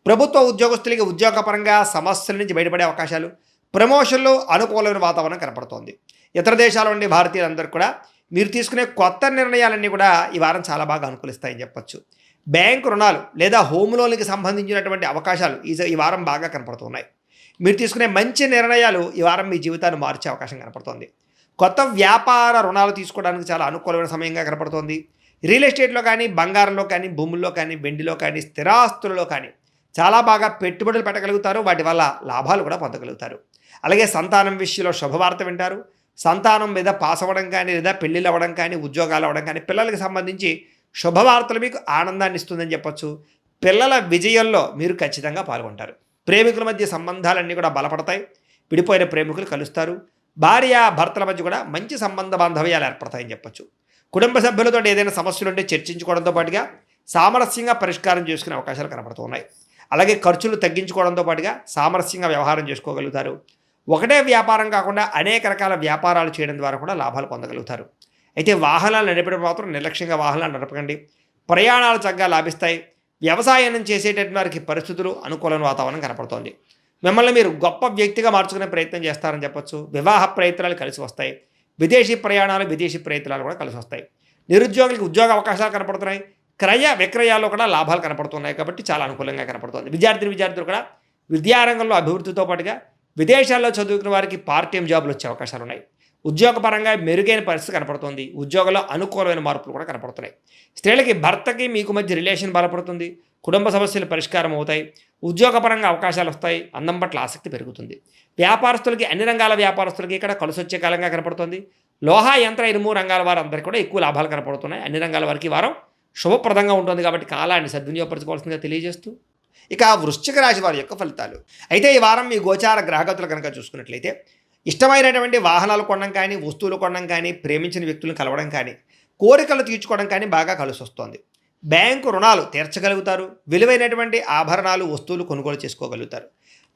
ప్రభుత్వ ఉద్యోగస్తులకి ఉద్యోగపరంగా సమస్యల నుంచి బయటపడే అవకాశాలు, ప్రమోషన్లు, అనుకూలమైన వాతావరణం కనపడుతోంది. ఇతర దేశాల నుండి భారతీయులందరూ కూడా మీరు తీసుకునే కొత్త నిర్ణయాలన్నీ కూడా ఈ వారం చాలా బాగా అనుకూలిస్తాయని చెప్పొచ్చు. బ్యాంకు రుణాలు లేదా హోమ్ లోన్కి సంబంధించినటువంటి అవకాశాలు ఈ వారం బాగా కనపడుతున్నాయి. మీరు తీసుకునే మంచి నిర్ణయాలు ఈ వారం మీ జీవితాన్ని మార్చే అవకాశం కనపడుతోంది. కొత్త వ్యాపార రుణాలు తీసుకోవడానికి చాలా అనుకూలమైన సమయంగా కనపడుతోంది. రియల్ ఎస్టేట్లో కానీ, బంగారంలో కానీ, భూముల్లో కానీ, వెండిలో కానీ, స్థిరాస్తులలో కానీ చాలా బాగా పెట్టుబడులు పెట్టగలుగుతారు. వాటి వల్ల లాభాలు కూడా పొందగలుగుతారు. అలాగే సంతానం విషయంలో శుభవార్త వింటారు. సంతానం మీద పాస్ అవ్వడం కానీ, లేదా పెళ్ళిళ్ళు అవ్వడం కానీ, ఉద్యోగాలు అవ్వడం కానీ, పిల్లలకి సంబంధించి శుభవార్తలు మీకు ఆనందాన్ని ఇస్తుందని చెప్పొచ్చు. పిల్లల విజయంలో మీరు ఖచ్చితంగా పాల్గొంటారు. ప్రేమికుల మధ్య సంబంధాలన్నీ కూడా బలపడతాయి. విడిపోయిన ప్రేమికులు కలుస్తారు. భార్య భర్తల మధ్య కూడా మంచి సంబంధ బాంధవ్యాలు ఏర్పడతాయని చెప్పొచ్చు. కుటుంబ సభ్యులతో ఏదైనా సమస్యలు ఉంటే చర్చించుకోవడంతో పాటుగా సామరస్యంగా పరిష్కారం చేసుకునే అవకాశాలు కనపడుతున్నాయి. అలాగే ఖర్చులు తగ్గించుకోవడంతో పాటుగా సామరస్యంగా వ్యవహారం చేసుకోగలుగుతారు. ఒకటే వ్యాపారం కాకుండా అనేక రకాల వ్యాపారాలు చేయడం ద్వారా కూడా లాభాలు పొందగలుగుతారు. అయితే వాహనాలు నడిపడం మాత్రం నిర్లక్ష్యంగా వాహనాలు నడపకండి. ప్రయాణాలు చక్కగా లాభిస్తాయి. వ్యవసాయం చేసేటటువంటి వారికి పరిస్థితులు, అనుకూలమైన వాతావరణం కనపడుతోంది. మిమ్మల్ని మీరు గొప్ప వ్యక్తిగా మార్చుకునే ప్రయత్నం చేస్తారని చెప్పొచ్చు. వివాహ ప్రయత్నాలు కలిసి వస్తాయి. విదేశీ ప్రయత్నాలు కూడా కలిసి వస్తాయి. నిరుద్యోగులకు ఉద్యోగ అవకాశాలు కనపడుతున్నాయి. క్రయ విక్రయాల్లో కూడా లాభాలు కనపడుతున్నాయి కాబట్టి చాలా అనుకూలంగా కనపడుతుంది. విద్యార్థులు కూడా విద్యారంగంలో అభివృద్ధితో పాటుగా విదేశాల్లో చదువుకున్న వారికి పార్ట్ టైం జాబులు వచ్చే అవకాశాలు ఉన్నాయి. ఉద్యోగపరంగా మెరుగైన పరిస్థితి కనపడుతుంది. ఉద్యోగంలో అనుకూలమైన మార్పులు కూడా కనపడుతున్నాయి. స్త్రీలకి భర్తకి మీకు మధ్య రిలేషన్ బలపడుతుంది. కుటుంబ సమస్యలు పరిష్కారం అవుతాయి. ఉద్యోగపరంగా అవకాశాలు వస్తాయి. అందం పట్ల ఆసక్తి పెరుగుతుంది. వ్యాపారస్తులకి, అన్ని రంగాల వ్యాపారస్తులకి ఇక్కడ కలిసొచ్చే కాలంగా కనపడుతుంది. లోహ, యంత్ర, ఇనుము రంగాల వారందరికీ కూడా ఎక్కువ లాభాలు కనపడుతున్నాయి. అన్ని రంగాల వారికి ఈ వారం శుభప్రదంగా ఉంటుంది కాబట్టి కాలాన్ని సద్వినియోగపరచుకోవాల్సిందిగా తెలియజేస్తూ, ఇక వృశ్చిక రాశి వారి యొక్క ఫలితాలు. అయితే ఈ వారం మీ గోచార గ్రహగతులు కనుక చూసుకున్నట్లయితే, ఇష్టమైనటువంటి వాహనాలు కొనడం కానీ, వస్తువులు కొనడం కానీ, ప్రేమించిన వ్యక్తులను కలవడం కానీ, కోరికలు తీర్చుకోవడం కానీ బాగా కలిసి వస్తుంది. బ్యాంకు రుణాలు తీర్చగలుగుతారు. విలువైనటువంటి ఆభరణాలు, వస్తువులు కొనుగోలు చేసుకోగలుగుతారు.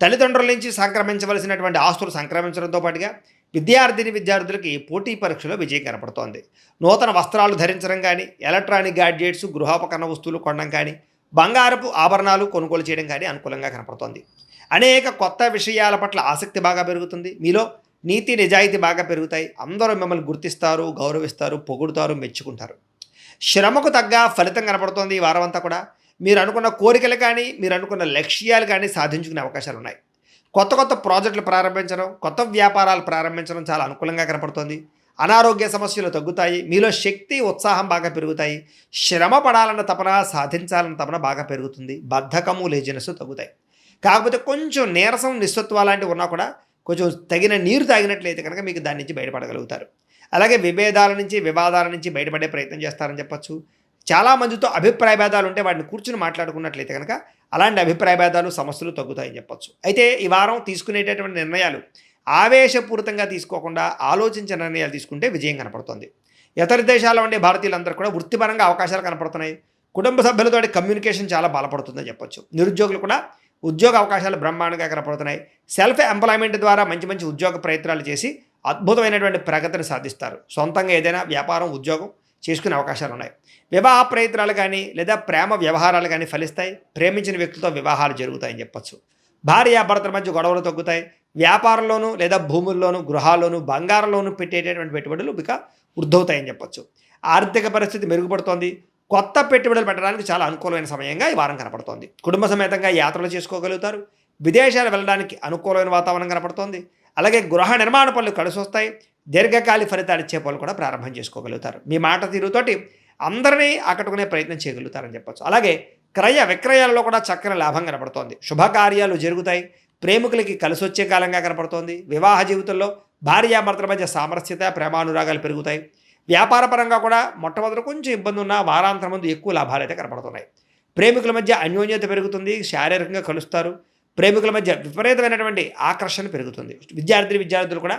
తల్లిదండ్రుల నుంచి సంక్రమించవలసినటువంటి ఆస్తులు సంక్రమించడంతో పాటుగా విద్యార్థులకి పోటీ పరీక్షలో విజయం కనపడుతోంది. నూతన వస్త్రాలు ధరించడం కానీ, ఎలక్ట్రానిక్ గ్యాడ్జెట్స్, గృహోపకరణ వస్తువులు కొనడం కానీ, బంగారపు ఆభరణాలు కొనుగోలు చేయడం కానీ అనుకూలంగా కనపడుతోంది. అనేక కొత్త విషయాల పట్ల ఆసక్తి బాగా పెరుగుతుంది. మీలో నీతి నిజాయితీ బాగా పెరుగుతాయి. అందరూ మిమ్మల్ని గుర్తిస్తారు, గౌరవిస్తారు, పొగుడుతారు, మెచ్చుకుంటారు. శ్రమకు తగ్గ ఫలితం కనపడుతోంది ఈ వారం అంతా కూడా. మీరు అనుకున్న కోరికలు కానీ, మీరు అనుకున్న లక్ష్యాలు కానీ సాధించుకునే అవకాశాలు ఉన్నాయి. కొత్త కొత్త ప్రాజెక్టులు ప్రారంభించడం, కొత్త వ్యాపారాలు ప్రారంభించడం చాలా అనుకూలంగా కనపడుతోంది. అనారోగ్య సమస్యలు తగ్గుతాయి. మీలో శక్తి, ఉత్సాహం బాగా పెరుగుతాయి. శ్రమ పడాలన్న తపన, సాధించాలన్న తపన బాగా పెరుగుతుంది. బద్ధకము, లేజినెస్ తగ్గుతాయి. కాకపోతే కొంచెం నీరసం, నిస్సత్వ లాంటివి ఉన్నా కూడా కొంచెం తగిన నీరు తాగినట్లయితే కనుక మీకు దాని నుంచి బయటపడగలుగుతారు. అలాగే విభేదాల నుంచి, వివాదాల నుంచి బయటపడే ప్రయత్నం చేస్తారని చెప్పచ్చు. చాలామందితో అభిప్రాయ భేదాలు ఉంటే వాటిని కూర్చుని మాట్లాడుకున్నట్లయితే కనుక అలాంటి అభిప్రాయ భేదాలు, సమస్యలు తగ్గుతాయని చెప్పచ్చు. అయితే ఈ వారం తీసుకునేటటువంటి నిర్ణయాలు ఆవేశపూరితంగా తీసుకోకుండా ఆలోచించిన నిర్ణయాలు తీసుకుంటే విజయం కనపడుతుంది. ఇతర దేశాల్లో ఉండే భారతీయులందరూ కూడా వృత్తిపరంగా అవకాశాలు కనపడుతున్నాయి. కుటుంబ సభ్యులతో కమ్యూనికేషన్ చాలా బలపడుతుందని చెప్పొచ్చు. నిరుద్యోగులు కూడా ఉద్యోగ అవకాశాలు బ్రహ్మాండంగా కనపడుతున్నాయి. సెల్ఫ్ ఎంప్లాయ్మెంట్ ద్వారా మంచి మంచి ఉద్యోగ ప్రయత్నాలు చేసి అద్భుతమైనటువంటి ప్రగతిని సాధిస్తారు. సొంతంగా ఏదైనా వ్యాపారం, ఉద్యోగం చేసుకునే అవకాశాలు ఉన్నాయి. వివాహ ప్రయత్నాలు కానీ లేదా ప్రేమ వ్యవహారాలు కానీ ఫలిస్తాయి. ప్రేమించిన వ్యక్తులతో వివాహాలు జరుగుతాయని చెప్పొచ్చు. భార్యాభర్తల మధ్య గొడవలు తగ్గుతాయి. వ్యాపారంలోనూ లేదా భూముల్లోనూ, గృహాల్లోనూ, బంగారంలోనూ పెట్టేటటువంటి పెట్టుబడులు ఇక వృద్ధవుతాయని చెప్పొచ్చు. ఆర్థిక పరిస్థితి మెరుగుపడుతోంది. కొత్త పెట్టుబడులు పెట్టడానికి చాలా అనుకూలమైన సమయంగా ఈ వారం కనపడుతోంది. కుటుంబ సమేతంగా యాత్రలు చేసుకోగలుగుతారు. విదేశాలు వెళ్ళడానికి అనుకూలమైన వాతావరణం కనపడుతోంది. అలాగే గృహ నిర్మాణ పనులు కలిసి వస్తాయి. దీర్ఘకాలిక ఫలితాలు ఇచ్చే పనులు కూడా ప్రారంభం చేసుకోగలుగుతారు. మీ మాట తీరుతోటి అందరినీ ఆకట్టుకునే ప్రయత్నం చేయగలుగుతారని చెప్పొచ్చు. అలాగే క్రయ విక్రయాలలో కూడా చక్కని లాభం కనపడుతోంది. శుభకార్యాలు జరుగుతాయి. ప్రేమికులకి కలిసి వచ్చే కాలంగా కనపడుతోంది. వివాహ జీవితంలో భార్యాభర్తల మధ్య సామరస్యత, ప్రేమానురాగాలు పెరుగుతాయి. వ్యాపారపరంగా కూడా మొట్టమొదటి కొంచెం ఇబ్బంది ఉన్న వారాంతరం ముందు ఎక్కువ లాభాలు అయితే కనపడుతున్నాయి. ప్రేమికుల మధ్య అన్యోన్యత పెరుగుతుంది. శారీరకంగా కలుస్తారు. ప్రేమికుల మధ్య విపరీతమైనటువంటి ఆకర్షణ పెరుగుతుంది. విద్యార్థులు కూడా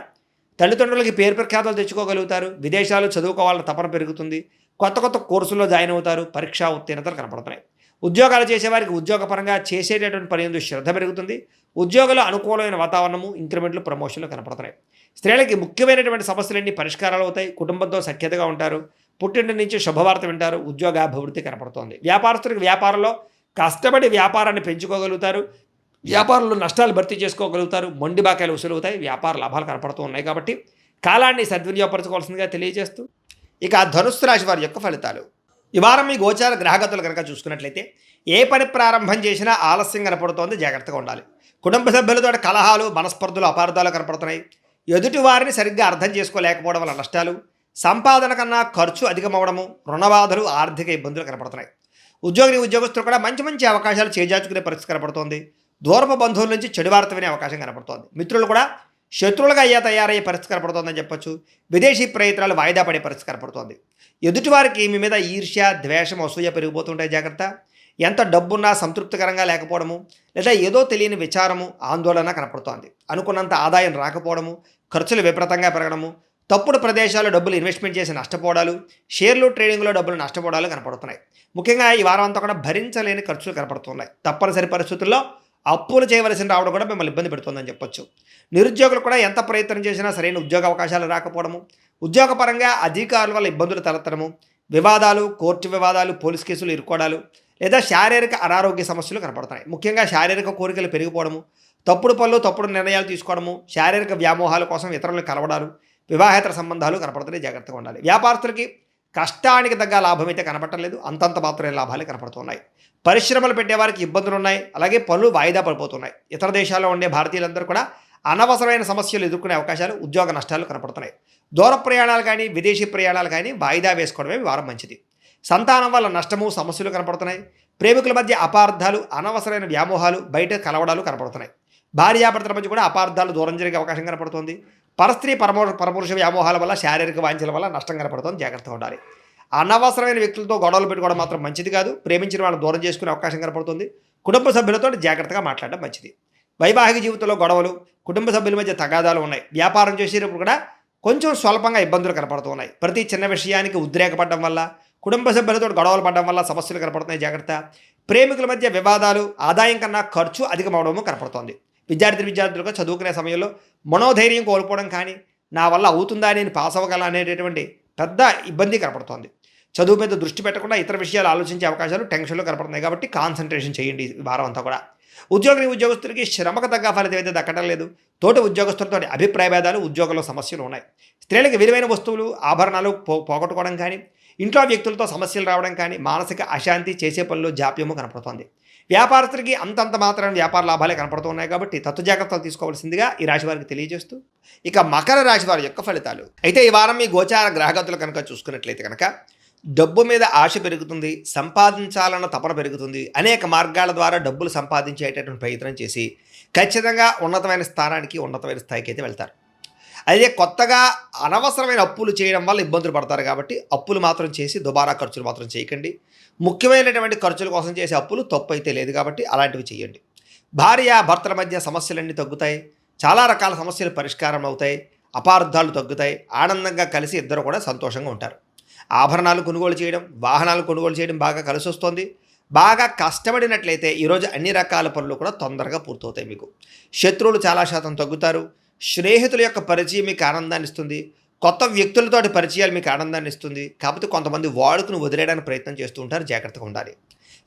తల్లిదండ్రులకి పేరు ప్రఖ్యాతలు తెచ్చుకోగలుగుతారు. విదేశాలు చదువుకోవాలని తపన పెరుగుతుంది. కొత్త కొత్త కోర్సుల్లో జాయిన్ అవుతారు. పరీక్షా ఉత్తీర్ణతలు కనపడుతున్నాయి. ఉద్యోగాలు చేసేవారికి ఉద్యోగపరంగా చేసేటటువంటి పని ఎందు శ్రద్ధ పెరుగుతుంది. ఉద్యోగుల అనుకూలమైన వాతావరణము, ఇంక్రిమెంట్లు, ప్రమోషన్లు కనపడుతున్నాయి. స్త్రీలకి ముఖ్యమైనటువంటి సమస్యలన్నీ పరిష్కారాలు అవుతాయి. కుటుంబంతో సఖ్యతగా ఉంటారు. పుట్టింటి నుంచి శుభవార్త వింటారు. ఉద్యోగాభివృద్ధి కనపడుతోంది. వ్యాపారస్తులకు వ్యాపారంలో కష్టపడి వ్యాపారాన్ని పెంచుకోగలుగుతారు. వ్యాపారంలో నష్టాలు భర్తీ చేసుకోగలుగుతారు. మొండి బాకాయలు వసూలవుతాయి. వ్యాపార లాభాలు కనపడుతూ ఉన్నాయి కాబట్టి కాలాన్ని సద్వినియోగపరచుకోవాల్సిందిగా తెలియజేస్తూ, ఇక ధనుస్సు రాశి వారి యొక్క ఫలితాలు. ఈ వారం మీ గోచార గ్రహగతులు కనుక చూసుకున్నట్లయితే ఏ పని ప్రారంభం చేసినా ఆలస్యం కనపడుతోంది. జాగ్రత్తగా ఉండాలి. కుటుంబ సభ్యులతో కలహాలు, మనస్పర్ధలు, అపార్థాలు కనపడుతున్నాయి. ఎదుటి వారిని సరిగ్గా అర్థం చేసుకోలేకపోవడం వల్ల నష్టాలు, సంపాదన కన్నా ఖర్చు అధికమవడము, రుణబాధలు, ఆర్థిక ఇబ్బందులు కనపడుతున్నాయి. ఉద్యోగస్తులు కూడా మంచి మంచి అవకాశాలు చేజార్చుకునే పరిస్థితి కనపడుతోంది. దూరపు బంధువుల నుంచి చెడు వార్త వినే అవకాశం కనపడుతోంది. మిత్రులు కూడా శత్రువులుగా తయారయ్యే పరిస్థితి కనపడుతోందని చెప్పొచ్చు. విదేశీ ప్రయత్నాలు వాయిదా పడే పరిస్థితి కనపడుతోంది. ఎదుటివారికి మీ మీద ఈర్ష్య, ద్వేషం, అసూయ పెరిగిపోతుంటాయి. జాగ్రత్త. ఎంత డబ్బున్నా సంతృప్తికరంగా లేకపోవడము, లేదా ఏదో తెలియని విచారము, ఆందోళన కనపడుతోంది. అనుకున్నంత ఆదాయం రాకపోవడము, ఖర్చులు విపరీతంగా పెరగడము, తప్పుడు ప్రదేశాల్లో డబ్బులు ఇన్వెస్ట్మెంట్ చేసి నష్టపోవడాలు, షేర్లు, ట్రేడింగ్లో డబ్బులు నష్టపోవడాలు కనపడుతున్నాయి. ముఖ్యంగా ఈ వారం అంతా కూడా భరించలేని ఖర్చులు కనపడుతున్నాయి. తప్పనిసరి పరిస్థితుల్లో అప్పులు చేయవలసిన రావడం కూడా మిమ్మల్ని ఇబ్బంది పెడుతుందని చెప్పొచ్చు. నిరుద్యోగులు కూడా ఎంత ప్రయత్నం చేసినా సరైన ఉద్యోగ అవకాశాలు రాకపోవడము, ఉద్యోగపరంగా అధికారుల వల్ల ఇబ్బందులు తలెత్తడము, వివాదాలు, కోర్టు వివాదాలు, పోలీస్ కేసులు ఇరుక్కోవడాలు, లేదా శారీరక అనారోగ్య సమస్యలు కనపడుతున్నాయి. ముఖ్యంగా శారీరక కోరికలు పెరిగిపోవడము, తప్పుడు పనులు, తప్పుడు నిర్ణయాలు తీసుకోవడము, శారీరక వ్యామోహాల కోసం ఇతరులను కలవడాలు, వివాహేతర సంబంధాలు కనపడుతున్నాయి. జాగ్రత్తగా ఉండాలి. వ్యాపారస్తులకి కష్టానికి తగ్గ లాభం అయితే కనపడలేదు. అంతంత మాత్రమే లాభాలే కనపడుతున్నాయి. పరిశ్రమలు పెట్టేవారికి ఇబ్బందులు ఉన్నాయి. అలాగే పనులు వాయిదా పడిపోతున్నాయి. ఇతర దేశాల్లో ఉండే భారతీయులందరూ కూడా అనవసరమైన సమస్యలు ఎదుర్కొనే అవకాశాలు, ఉద్యోగ నష్టాలు కనపడుతున్నాయి. దూర ప్రయాణాలు కానీ, విదేశీ ప్రయాణాలు కానీ వాయిదా వేసుకోవడమే వారం మంచిది. సంతానం వల్ల నష్టము, సమస్యలు కనపడుతున్నాయి. ప్రేమికుల మధ్య అపార్థాలు, అనవసరమైన వ్యామోహాలు, బయట కలవడాలు కనపడుతున్నాయి. భార్యాభర్తల మధ్య కూడా అపార్థాలు దూరం జరిగే అవకాశం కనపడుతుంది. పరస్త్రీ పరపురుష వ్యామోహాల వల్ల, శారీరక వాంఛల వల్ల నష్టం కనపడుతుంది. జాగ్రత్తగా ఉండాలి. అనవసరమైన వ్యక్తులతో గొడవలు పెట్టుకోవడం మాత్రం మంచిది కాదు. ప్రేమించిన వాళ్ళని దూరం చేసుకునే అవకాశం కనపడుతుంది. కుటుంబ సభ్యులతో జాగ్రత్తగా మాట్లాడడం మంచిది. వైవాహిక జీవితంలో గొడవలు, కుటుంబ సభ్యుల మధ్య తగాదాలు ఉన్నాయి. వ్యాపారం చేసేటప్పుడు కూడా కొంచెం స్వల్పంగా ఇబ్బందులు కనపడుతున్నాయి. ప్రతి చిన్న విషయానికి ఉద్రేకపడడం వల్ల, కుటుంబ సభ్యులతో గొడవలు పడడం వల్ల సమస్యలు కనపడుతున్నాయి. జాగ్రత్త. ప్రేమికుల మధ్య వివాదాలు, ఆదాయం కన్నా ఖర్చు అధికమవడము కనపడుతోంది. విద్యార్థులకు చదువుకునే సమయంలో మనోధైర్యం కోల్పోవడం కానీ, నా వల్ల అవుతుందా, నేను పాస్ అవ్వగల అనేటటువంటి పెద్ద ఇబ్బంది కనపడుతోంది. చదువు మీద దృష్టి పెట్టకుండా ఇతర విషయాలు ఆలోచించే అవకాశాలు టెన్షన్లో కనపడుతున్నాయి. కాబట్టి కాన్సన్ట్రేషన్ చేయండి ఈ వారం అంతా కూడా. ఉద్యోగస్తులకి శ్రమకు తగ్గ ఫలితం అయితే దక్కడం లేదు. తోటి ఉద్యోగస్తులతో అభిప్రాయ భేదాలు, ఉద్యోగంలో సమస్యలు ఉన్నాయి. స్త్రీలకు విలువైన వస్తువులు, ఆభరణాలు పోగొట్టుకోవడం కానీ, ఇంట్లో వ్యక్తులతో సమస్యలు రావడం కానీ, మానసిక అశాంతి, చేసే పనులు జాప్యము కనపడుతోంది. వ్యాపారస్తులకి అంతంత మాత్రం వ్యాపార లాభాలే కనపడుతున్నాయి. కాబట్టి తత్వ జాగ్రత్తలు తీసుకోవాల్సిందిగా ఈ రాశి వారికి తెలియజేస్తూ, ఇక మకర రాశి వారి యొక్క ఫలితాలు. అయితే ఈ వారం మీ గోచార గ్రహగతులు కనుక చూసుకున్నట్లయితే కనుక డబ్బు మీద ఆశ పెరుగుతుంది, సంపాదించాలన్న తపన పెరుగుతుంది. అనేక మార్గాల ద్వారా డబ్బులు సంపాదించేటటువంటి ప్రయత్నం చేసి ఖచ్చితంగా ఉన్నతమైన స్థానానికి, ఉన్నతమైన స్థాయికి అయితే వెళ్తారు. అయితే కొత్తగా అనవసరమైన అప్పులు చేయడం వల్ల ఇబ్బందులు పడతారు. కాబట్టి అప్పులు మాత్రం చేసి దుబారా ఖర్చులు మాత్రం చేయకండి. ముఖ్యమైనటువంటి ఖర్చుల కోసం చేసే అప్పులు తప్పు అయితే లేదు. కాబట్టి అలాంటివి చేయండి. భర్తల మధ్య సమస్యలన్నీ తగ్గుతాయి. చాలా రకాల సమస్యలు పరిష్కారం అవుతాయి. అపార్థాలు తగ్గుతాయి. ఆనందంగా కలిసి ఇద్దరు కూడా సంతోషంగా ఉంటారు. ఆభరణాలు కొనుగోలు చేయడం, వాహనాలు కొనుగోలు చేయడం బాగా కలిసి వస్తుంది. బాగా కష్టపడినట్లయితే ఈరోజు అన్ని రకాల పనులు కూడా తొందరగా పూర్తవుతాయి. మీకు శత్రువులు చాలా శాతం తగ్గుతారు. స్నేహితుల యొక్క పరిచయం మీకు ఆనందాన్ని ఇస్తుంది. కొత్త వ్యక్తులతోటి పరిచయాలు మీకు ఆనందాన్ని ఇస్తుంది. కాకపోతే కొంతమంది వాడుకుని వదిలేయడానికి ప్రయత్నం చేస్తూ ఉంటారు. జాగ్రత్తగా ఉండాలి.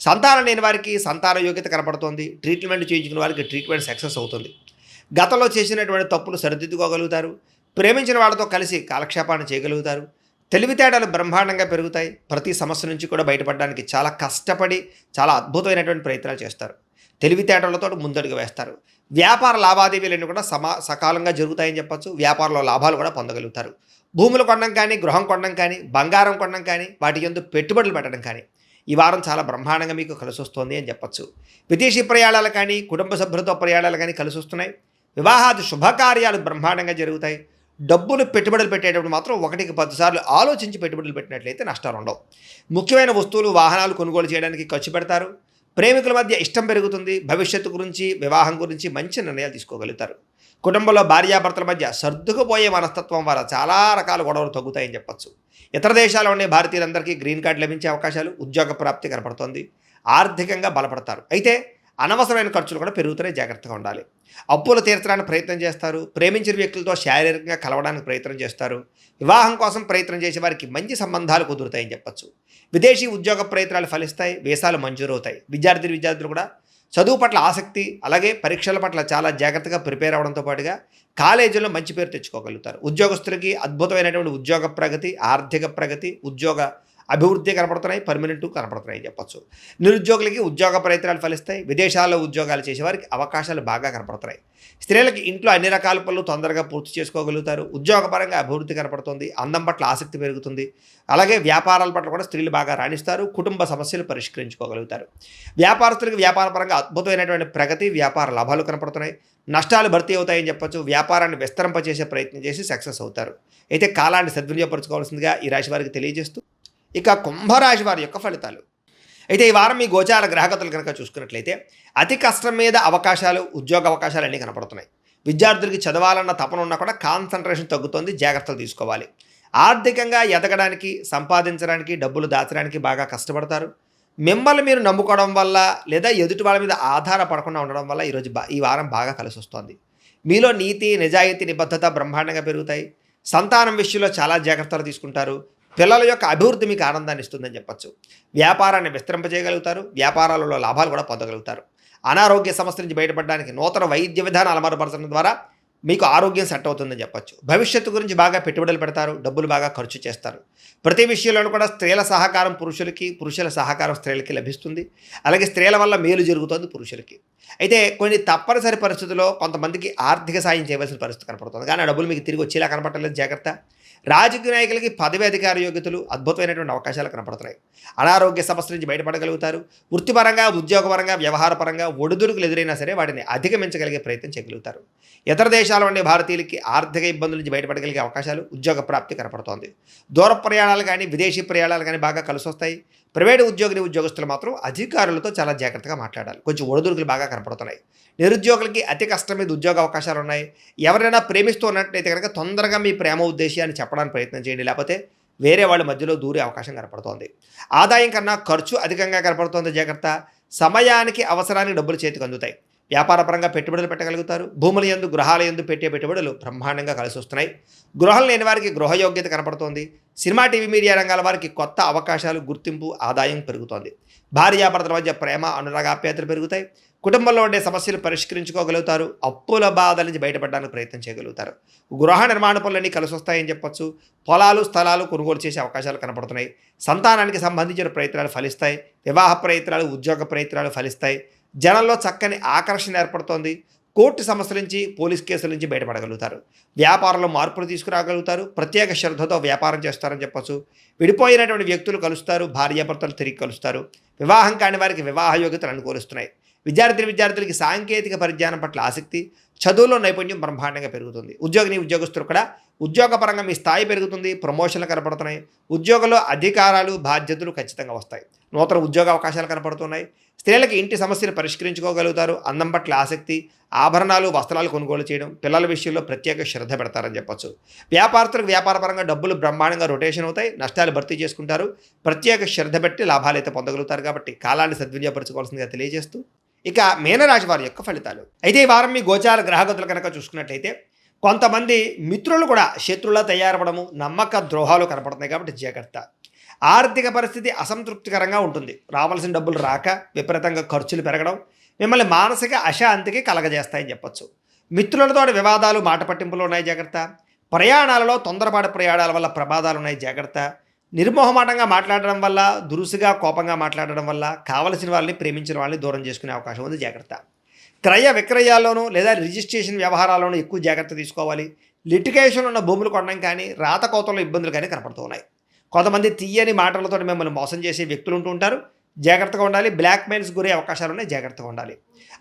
సంతానం లేని వారికి సంతాన యోగ్యత కనపడుతుంది. ట్రీట్మెంట్ చేయించుకున్న వారికి ట్రీట్మెంట్ సక్సెస్ అవుతుంది. గతంలో చేసినటువంటి తప్పులు సరిదిద్దుకోగలుగుతారు. ప్రేమించిన వాళ్ళతో కలిసి కాలక్షేపాన్ని చేయగలుగుతారు. తెలివితేటలు బ్రహ్మాండంగా పెరుగుతాయి. ప్రతి సమస్య నుంచి కూడా బయటపడడానికి చాలా కష్టపడి చాలా అద్భుతమైనటువంటి ప్రయత్నాలు చేస్తారు. తెలివితేటలతో ముందడుగు వేస్తారు. వ్యాపార లావాదేవీలన్నీ కూడా సకాలంగా జరుగుతాయని చెప్పచ్చు. వ్యాపారంలో లాభాలు కూడా పొందగలుగుతారు. భూములు కొనడం కానీ, గృహం కొనడం కానీ, బంగారం కొనడం కానీ, వాటి యందు పెట్టుబడులు పెట్టడం కానీ ఈ వారం చాలా బ్రహ్మాండంగా మీకు కలిసి వస్తుంది అని చెప్పచ్చు. విదేశీ ప్రయాణాలు కానీ, కుటుంబ సభ్యులతో ప్రయాణాలు కానీ కలిసి వస్తున్నాయి. వివాహాది శుభకార్యాలు బ్రహ్మాండంగా జరుగుతాయి. డబ్బులు పెట్టుబడులు పెట్టేటప్పుడు మాత్రం 1కి 10 సార్లు ఆలోచించి పెట్టుబడులు పెట్టినట్లయితే నష్టాలు ఉండవు. ముఖ్యమైన వస్తువులు, వాహనాలు కొనుగోలు చేయడానికి ఖర్చు పెడతారు. ప్రేమికుల మధ్య ఇష్టం పెరుగుతుంది. భవిష్యత్తు గురించి, వివాహం గురించి మంచి నిర్ణయాలు తీసుకోగలుగుతారు. కుటుంబంలో భార్యాభర్తల మధ్య సర్దుకుపోయే మనస్తత్వం వల్ల చాలా రకాల గొడవలు తగ్గుతాయని చెప్పచ్చు. ఇతర దేశాల్లో ఉండే భారతీయులందరికీ గ్రీన్ కార్డు లభించే అవకాశాలు, ఉద్యోగ ప్రాప్తి కనపడుతోంది. ఆర్థికంగా బలపడతారు. అయితే అనవసరమైన ఖర్చులు కూడా పెరుగుతూనే జాగ్రత్తగా ఉండాలి. అప్పులు తీర్చడానికి ప్రయత్నం చేస్తారు. ప్రేమించిన వ్యక్తులతో శారీరకంగా కలవడానికి ప్రయత్నం చేస్తారు. వివాహం కోసం ప్రయత్నం చేసే వారికి మంచి సంబంధాలు కుదురుతాయని చెప్పచ్చు. విదేశీ ఉద్యోగ ప్రయత్నాలు ఫలిస్తాయి. వీసాలు మంజూరవుతాయి. విద్యార్థులు కూడా చదువు పట్ల ఆసక్తి, అలాగే పరీక్షల పట్ల చాలా జాగ్రత్తగా ప్రిపేర్ అవ్వడంతో పాటుగా కాలేజీలో మంచి పేరు తెచ్చుకోగలుగుతారు. ఉద్యోగస్తులకి అద్భుతమైనటువంటి ఉద్యోగ ప్రగతి, ఆర్థిక ప్రగతి, ఉద్యోగ అభివృద్ధి కనపడుతున్నాయి. పర్మనెంట్ కనపడుతున్నాయి చెప్పచ్చు. నిరుద్యోగులకి ఉద్యోగ ప్రయత్నాలు ఫలిస్తాయి. విదేశాల్లో ఉద్యోగాలు చేసేవారికి అవకాశాలు బాగా కనపడుతున్నాయి. స్త్రీలకి ఇంట్లో అన్ని రకాల పనులు తొందరగా పూర్తి చేసుకోగలుగుతారు. ఉద్యోగపరంగా అభివృద్ధి కనపడుతుంది. అందం పట్ల ఆసక్తి పెరుగుతుంది. అలాగే వ్యాపారాల పట్ల కూడా స్త్రీలు బాగా రాణిస్తారు. కుటుంబ సమస్యలు పరిష్కరించుకోగలుగుతారు. వ్యాపారస్తులకి వ్యాపారపరంగా అద్భుతమైనటువంటి ప్రగతి, వ్యాపార లాభాలు కనపడుతున్నాయి. నష్టాలు భర్తీ అవుతాయని చెప్పచ్చు. వ్యాపారాన్ని విస్తరింపచేసే ప్రయత్నం చేసి సక్సెస్ అవుతారు. అయితే కాలాన్ని సద్వినియోగపరచుకోవాల్సిందిగా ఈ రాశి వారికి తెలియజేస్తూ, ఇక కుంభరాశి వారి యొక్క ఫలితాలు. అయితే ఈ వారం మీ గోచార గ్రహగతులు కనుక చూసుకున్నట్లయితే అతి కష్టం మీద అవకాశాలు, ఉద్యోగ అవకాశాలు అన్నీ కనపడుతున్నాయి. విద్యార్థులకి చదవాలన్న తపన ఉన్నా కూడా కాన్సన్ట్రేషన్ తగ్గుతుంది. జాగ్రత్తలు తీసుకోవాలి. ఆర్థికంగా ఎదగడానికి, సంపాదించడానికి, డబ్బులు దాచడానికి బాగా కష్టపడతారు. మిమ్మల్ని మీరు నమ్ముకోవడం వల్ల లేదా ఎదుటి వాళ్ళ మీద ఆధారపడకుండా ఉండడం వల్ల ఈ వారం బాగా కలిసి వస్తుంది. మీలో నీతి, నిజాయితీ, నిబద్ధత బ్రహ్మాండంగా పెరుగుతాయి. సంతానం విషయంలో చాలా జాగ్రత్తలు తీసుకుంటారు. పిల్లల యొక్క అభివృద్ధి మీకు ఆనందాన్ని ఇస్తుందని చెప్పచ్చు. వ్యాపారాన్ని విస్తరింపజేయగలుగుతారు. వ్యాపారాలలో లాభాలు కూడా పొందగలుగుతారు. అనారోగ్య సమస్య నుంచి బయటపడడానికి నూతన వైద్య విధానాలు అమలుపరచడం ద్వారా మీకు ఆరోగ్యం సెట్ అవుతుందని చెప్పచ్చు. భవిష్యత్తు గురించి బాగా పెట్టుబడులు పెడతారు. డబ్బులు బాగా ఖర్చు చేస్తారు. ప్రతి విషయంలోనూ కూడా స్త్రీల సహకారం పురుషులకి, పురుషుల సహకారం స్త్రీలకి లభిస్తుంది. అలాగే స్త్రీల వల్ల మేలు జరుగుతుంది పురుషులకి. అయితే కొన్ని తప్పనిసరి పరిస్థితుల్లో కొంతమందికి ఆర్థిక సాయం చేయవలసిన పరిస్థితి కనపడుతుంది. కానీ ఆ డబ్బులు మీకు తిరిగి వచ్చేలా కనపడలేదు. జాగ్రత్త. రాజకీయ నాయకులకి పదవి అధికార యోగ్యతలు అద్భుతమైనటువంటి అవకాశాలు కనపడుతున్నాయి. అనారోగ్య సమస్యల నుంచి బయటపడగలుగుతారు. వృత్తిపరంగా, ఉద్యోగపరంగా, వ్యవహారపరంగా ఒడిదుడుకులు ఎదురైనా సరే వాటిని అధిగమించగలిగే ప్రయత్నం చేయగలుగుతారు. ఇతర దేశాల ఉండే భారతీయులకి ఆర్థిక ఇబ్బందుల నుంచి బయటపడగలిగే అవకాశాలు, ఉద్యోగ ప్రాప్తి కనపడుతోంది. దూర ప్రయాణాలు కానీ, విదేశీ ప్రయాణాలు కానీ బాగా కలిసి వస్తాయి. ప్రైవేటు ఉద్యోగస్తులు మాత్రం అధికారులతో చాలా జాగ్రత్తగా మాట్లాడాలి. కొంచెం ఒడిదుడుకులు బాగా కనపడుతున్నాయి. నిరుద్యోగులకి అతి కష్టం మీద ఉద్యోగ అవకాశాలు ఉన్నాయి. ఎవరైనా ప్రేమిస్తూ ఉన్నట్లయితే కనుక తొందరగా మీ ప్రేమ ఉద్దేశాన్ని చెప్పడానికి ప్రయత్నం చేయండి. లేకపోతే వేరే వాళ్ళ మధ్యలో దూరే అవకాశం కనపడుతోంది. ఆదాయం కన్నా ఖర్చు అధికంగా కనపడుతోంది. జాగ్రత్త. సమయానికి అవసరానికి డబ్బులు చేతికి అందుతాయి. వ్యాపారపరంగా పెట్టుబడులు పెట్టగలుగుతారు. భూముల యందు, గృహాల యందు పెట్టే పెట్టుబడులు బ్రహ్మాండంగా కలిసి వస్తున్నాయి. గృహం లేని వారికి గృహయోగ్యత కనపడుతోంది. సినిమా, టీవీ, మీడియా రంగాల వారికి కొత్త అవకాశాలు, గుర్తింపు, ఆదాయం పెరుగుతోంది. భార్యాభర్తల మధ్య ప్రేమ, అనురాగాప్యాయతలు పెరుగుతాయి. కుటుంబంలో ఉండే సమస్యలు పరిష్కరించుకోగలుగుతారు. అప్పుల బాధల నుంచి బయటపడడానికి ప్రయత్నం చేయగలుగుతారు. గృహ నిర్మాణ పనులన్నీ కలిసి వస్తాయని చెప్పొచ్చు. పొలాలు, స్థలాలు కొనుగోలు చేసే అవకాశాలు కనపడుతున్నాయి. సంతానానికి సంబంధించిన ప్రయత్నాలు ఫలిస్తాయి. వివాహ ప్రయత్నాలు, ఉద్యోగ ప్రయత్నాలు ఫలిస్తాయి. జనంలో చక్కని ఆకర్షణ ఏర్పడుతోంది. కోర్టు సమస్యల నుంచి, పోలీస్ కేసుల నుంచి బయటపడగలుగుతారు. వ్యాపారంలో మార్పులు తీసుకురాగలుగుతారు. ప్రత్యేక శ్రద్ధతో వ్యాపారం చేస్తారని చెప్పొచ్చు. విడిపోయినటువంటి వ్యక్తులు కలుస్తారు. భార్యాభర్తలు తిరిగి కలుస్తారు. వివాహం కాని వారికి వివాహ యోగ్యతలు అనుకూలిస్తున్నాయి. విద్యార్థులకి సాంకేతిక పరిజ్ఞానం పట్ల ఆసక్తి, చదువులో నైపుణ్యం బ్రహ్మాండంగా పెరుగుతుంది. ఉద్యోగస్తులు కూడా ఉద్యోగపరంగా మీ స్థాయి పెరుగుతుంది. ప్రమోషన్లు కనపడుతున్నాయి. ఉద్యోగంలో అధికారాలు, బాధ్యతలు ఖచ్చితంగా వస్తాయి. నూతన ఉద్యోగ అవకాశాలు కనపడుతున్నాయి. స్త్రీలకి ఇంటి సమస్యలు పరిష్కరించుకోగలుగుతారు. అందం పట్ల ఆసక్తి, ఆభరణాలు, వస్త్రాలు కొనుగోలు చేయడం, పిల్లల విషయంలో ప్రత్యేక శ్రద్ధ పెడతారని చెప్పొచ్చు. వ్యాపారస్తులకు వ్యాపారపరంగా డబ్బులు బ్రహ్మాండంగా రొటేషన్ అవుతాయి. నష్టాలు భర్తీ చేసుకుంటారు. ప్రత్యేక శ్రద్ధ పెట్టి లాభాలు అయితే పొందగలుగుతారు. కాబట్టి కాలాన్ని సద్వినియోగపరచుకోవాల్సిందిగా తెలియజేస్తూ ఇక మీనరాశి వారి యొక్క ఫలితాలు. అయితే ఈ వారం మీ గోచార గ్రహగతులు కనుక చూసుకున్నట్లయితే కొంతమంది మిత్రులు కూడా శత్రువులా తయారవడము, నమ్మక ద్రోహాలు కనపడుతున్నాయి. కాబట్టి జాగ్రత్త. ఆర్థిక పరిస్థితి అసంతృప్తికరంగా ఉంటుంది. రావాల్సిన డబ్బులు రాక విపరీతంగా ఖర్చులు పెరగడం మిమ్మల్ని మానసిక అశాంతికి కలగజేస్తాయని చెప్పొచ్చు. మిత్రులతో వివాదాలు, మాట పట్టింపులు ఉన్నాయి. జాగ్రత్త. ప్రయాణాలలో తొందరపాటు ప్రయాణాల వల్ల ప్రమాదాలు ఉన్నాయి. జాగ్రత్త. నిర్మోహమాటంగా మాట్లాడడం వల్ల, దురుసుగా కోపంగా మాట్లాడడం వల్ల కావలసిన వాళ్ళని, ప్రేమించిన వాళ్ళని దూరం చేసుకునే అవకాశం ఉంది. జాగ్రత్త. క్రయ విక్రయాల్లోనూ లేదా రిజిస్ట్రేషన్ వ్యవహారాల్లోనూ ఎక్కువ జాగ్రత్త తీసుకోవాలి. లిటిగేషన్ ఉన్న భూములు కొనడం కానీ, రాతకోతల్లో ఇబ్బందులు కానీ కనపడుతూ ఉన్నాయి. కొంతమంది తీయని మాటలతో మిమ్మల్ని మోసం చేసే వ్యక్తులు ఉంటూ ఉంటారు. జాగ్రత్తగా ఉండాలి. బ్లాక్మెయిల్స్ గురే అవకాశాలు ఉన్నాయి. జాగ్రత్తగా ఉండాలి.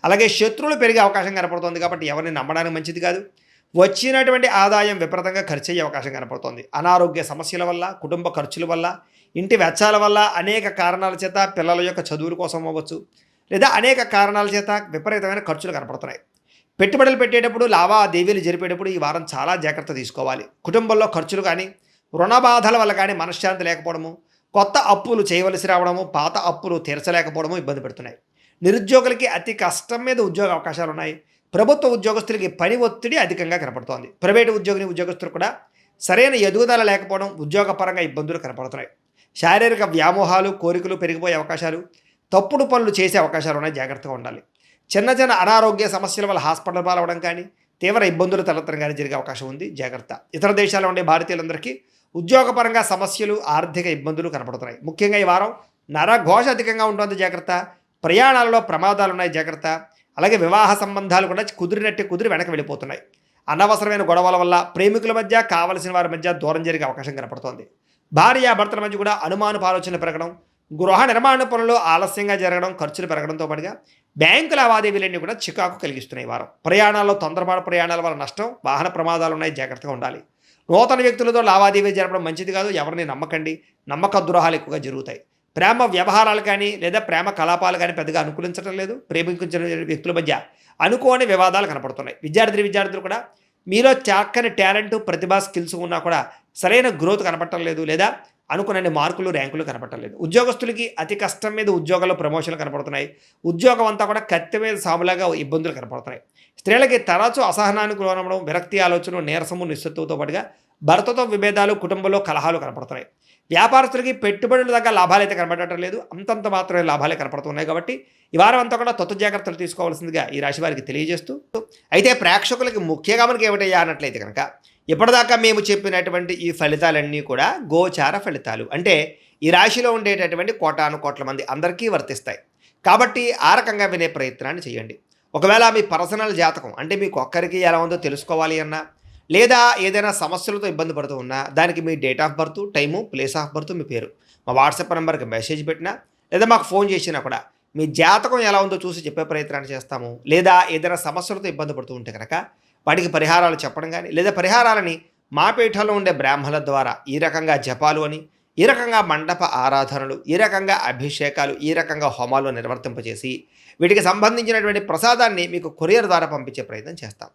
అలాగే శత్రువులు పెరిగే అవకాశం కనపడుతుంది. కాబట్టి ఎవరిని నమ్మడానికి మంచిది కాదు. వచ్చినటువంటి ఆదాయం విపరీతంగా ఖర్చు అయ్యే అవకాశం కనపడుతోంది. అనారోగ్య సమస్యల వల్ల, కుటుంబ ఖర్చుల వల్ల, ఇంటి వెచ్చాల వల్ల, అనేక కారణాల చేత పిల్లల యొక్క చదువుల కోసం అవ్వచ్చు, లేదా అనేక కారణాల చేత విపరీతమైన ఖర్చులు కనపడుతున్నాయి. పెట్టుబడులు పెట్టేటప్పుడు, లావాదేవీలు జరిపేటప్పుడు ఈ వారం చాలా జాగ్రత్త తీసుకోవాలి. కుటుంబంలో ఖర్చులు కానీ, రుణ బాధల వల్ల కానీ మనశ్శాంతి లేకపోవడము, కొత్త అప్పులు చేయవలసి రావడము, పాత అప్పులు తీర్చలేకపోవడము ఇబ్బంది పెడుతున్నాయి. నిరుద్యోగులకి అతి కష్టం మీద ఉద్యోగ అవకాశాలు ఉన్నాయి. ప్రభుత్వ ఉద్యోగస్తులకి పని ఒత్తిడి అధికంగా కనపడుతోంది. ప్రైవేటు ఉద్యోగస్తులు కూడా సరైన ఎదుగుదల లేకపోవడం, ఉద్యోగపరంగా ఇబ్బందులు కనపడుతున్నాయి. శారీరక వ్యామోహాలు, కోరికలు పెరిగిపోయే అవకాశాలు, తప్పుడు పనులు చేసే అవకాశాలు ఉన్నాయి. జాగ్రత్తగా ఉండాలి. చిన్న అనారోగ్య సమస్యల వల్ల హాస్పిటల్ పాలవడం కానీ, తీవ్ర ఇబ్బందులు తలెత్తడం కానీ జరిగే అవకాశం ఉంది. జాగ్రత్త. ఇతర దేశాల్లో ఉండే భారతీయులందరికీ ఉద్యోగపరంగా సమస్యలు, ఆర్థిక ఇబ్బందులు కనపడుతున్నాయి. ముఖ్యంగా ఈ వారం నరఘోష అధికంగా ఉంటుంది. జాగ్రత్త. ప్రయాణాలలో ప్రమాదాలు ఉన్నాయి. జాగ్రత్త. అలాగే వివాహ సంబంధాలు కూడా కుదిరి వెనక్కి వెళ్ళిపోతున్నాయి. అనవసరమైన గొడవల వల్ల ప్రేమికుల మధ్య, కావలసిన వారి మధ్య దూరం జరిగే అవకాశం కనపడుతోంది. భార్యాభర్తల మధ్య కూడా అనుమానపు ఆలోచనలు పెరగడం, గృహ నిర్మాణ పనులు ఆలస్యంగా జరగడం, ఖర్చులు పెరగడంతో పాటుగా బ్యాంకు లావాదేవీలన్నీ కూడా చికాకు కలిగిస్తున్నాయి. వారం ప్రయాణాల్లో తొందరపాటు ప్రయాణాల వల్ల నష్టం, వాహన ప్రమాదాలు ఉన్నాయి. జాగ్రత్తగా ఉండాలి. నూతన వ్యక్తులతో లావాదేవీ జరపడం మంచిది కాదు. ఎవరిని నమ్మకండి. నమ్మక ద్రోహాలు ఎక్కువగా జరుగుతాయి. ప్రేమ వ్యవహారాలు కానీ, లేదా ప్రేమ కలాపాలు కానీ పెద్దగా అనుకూలించడం లేదు. ప్రేమించిన వ్యక్తుల మధ్య అనుకోని వివాదాలు కనపడుతున్నాయి. విద్యార్థులు కూడా మీలో చక్కని టాలెంట్, ప్రతిభా, స్కిల్స్ ఉన్నా కూడా సరైన గ్రోత్ కనపడటం లేదు, లేదా అనుకున్న మార్కులు, ర్యాంకులు కనపడటం లేదు. ఉద్యోగస్తులకి అతి కష్టం మీద ఉద్యోగాల్లో ప్రమోషన్లు కనపడుతున్నాయి. ఉద్యోగం అంతా కూడా కత్తి మీద సాములాగా ఇబ్బందులు కనపడుతున్నాయి. స్త్రీలకి తరచూ అసహనానికి లోనవడం, విరక్తి ఆలోచనలు, నీరసము, నిస్సత్తుతో పాటుగా భర్తతో విభేదాలు, కుటుంబంలో కలహాలు కనపడుతున్నాయి. వ్యాపారస్తులకి పెట్టుబడుల దగ్గర లాభాలు అయితే కనపడటం లేదు. అంతంత మాత్రమే లాభాలే కనపడుతున్నాయి. కాబట్టి ఈ వారం అంతా కూడా తొత్తు జాగ్రత్తలు తీసుకోవాల్సిందిగా ఈ రాశి వారికి తెలియజేస్తూ, అయితే ప్రేక్షకులకి ముఖ్యంగా మనకి ఏమిటయ్యా అన్నట్లయితే కనుక ఇప్పటిదాకా మేము చెప్పినటువంటి ఈ ఫలితాలన్నీ కూడా గోచార ఫలితాలు. అంటే ఈ రాశిలో ఉండేటటువంటి కోటాను కోట్ల మంది అందరికీ వర్తిస్తాయి. కాబట్టి ఆ రకంగా వినే ప్రయత్నాన్ని చేయండి. ఒకవేళ మీ పర్సనల్ జాతకం అంటే మీకు ఒక్కరికి ఎలా ఉందో తెలుసుకోవాలి అన్నా, లేదా ఏదైనా సమస్యలతో ఇబ్బంది పడుతూ ఉన్నా దానికి మీ date of birth, time, place of birth, మీ పేరు మా వాట్సాప్ నెంబర్కి మెసేజ్ పెట్టినా లేదా మాకు ఫోన్ చేసినా కూడా మీ జాతకం ఎలా ఉందో చూసి చెప్పే ప్రయత్నాన్ని చేస్తాము. లేదా ఏదైనా సమస్యలతో ఇబ్బంది పడుతూ ఉంటే కనుక వాటికి పరిహారాలు చెప్పడం కానీ లేదా పరిహారాలని మా పీఠంలో ఉండే బ్రాహ్మణుల ద్వారా ఈ రకంగా జపాలు అని, ఈ రకంగా మండప ఆరాధనలు, ఈ రకంగా అభిషేకాలు, ఈ రకంగా హోమాలు నిర్వర్తింపచేసి వీటికి సంబంధించినటువంటి ప్రసాదాన్ని మీకు కొరియర్ ద్వారా పంపించే ప్రయత్నం చేస్తాం.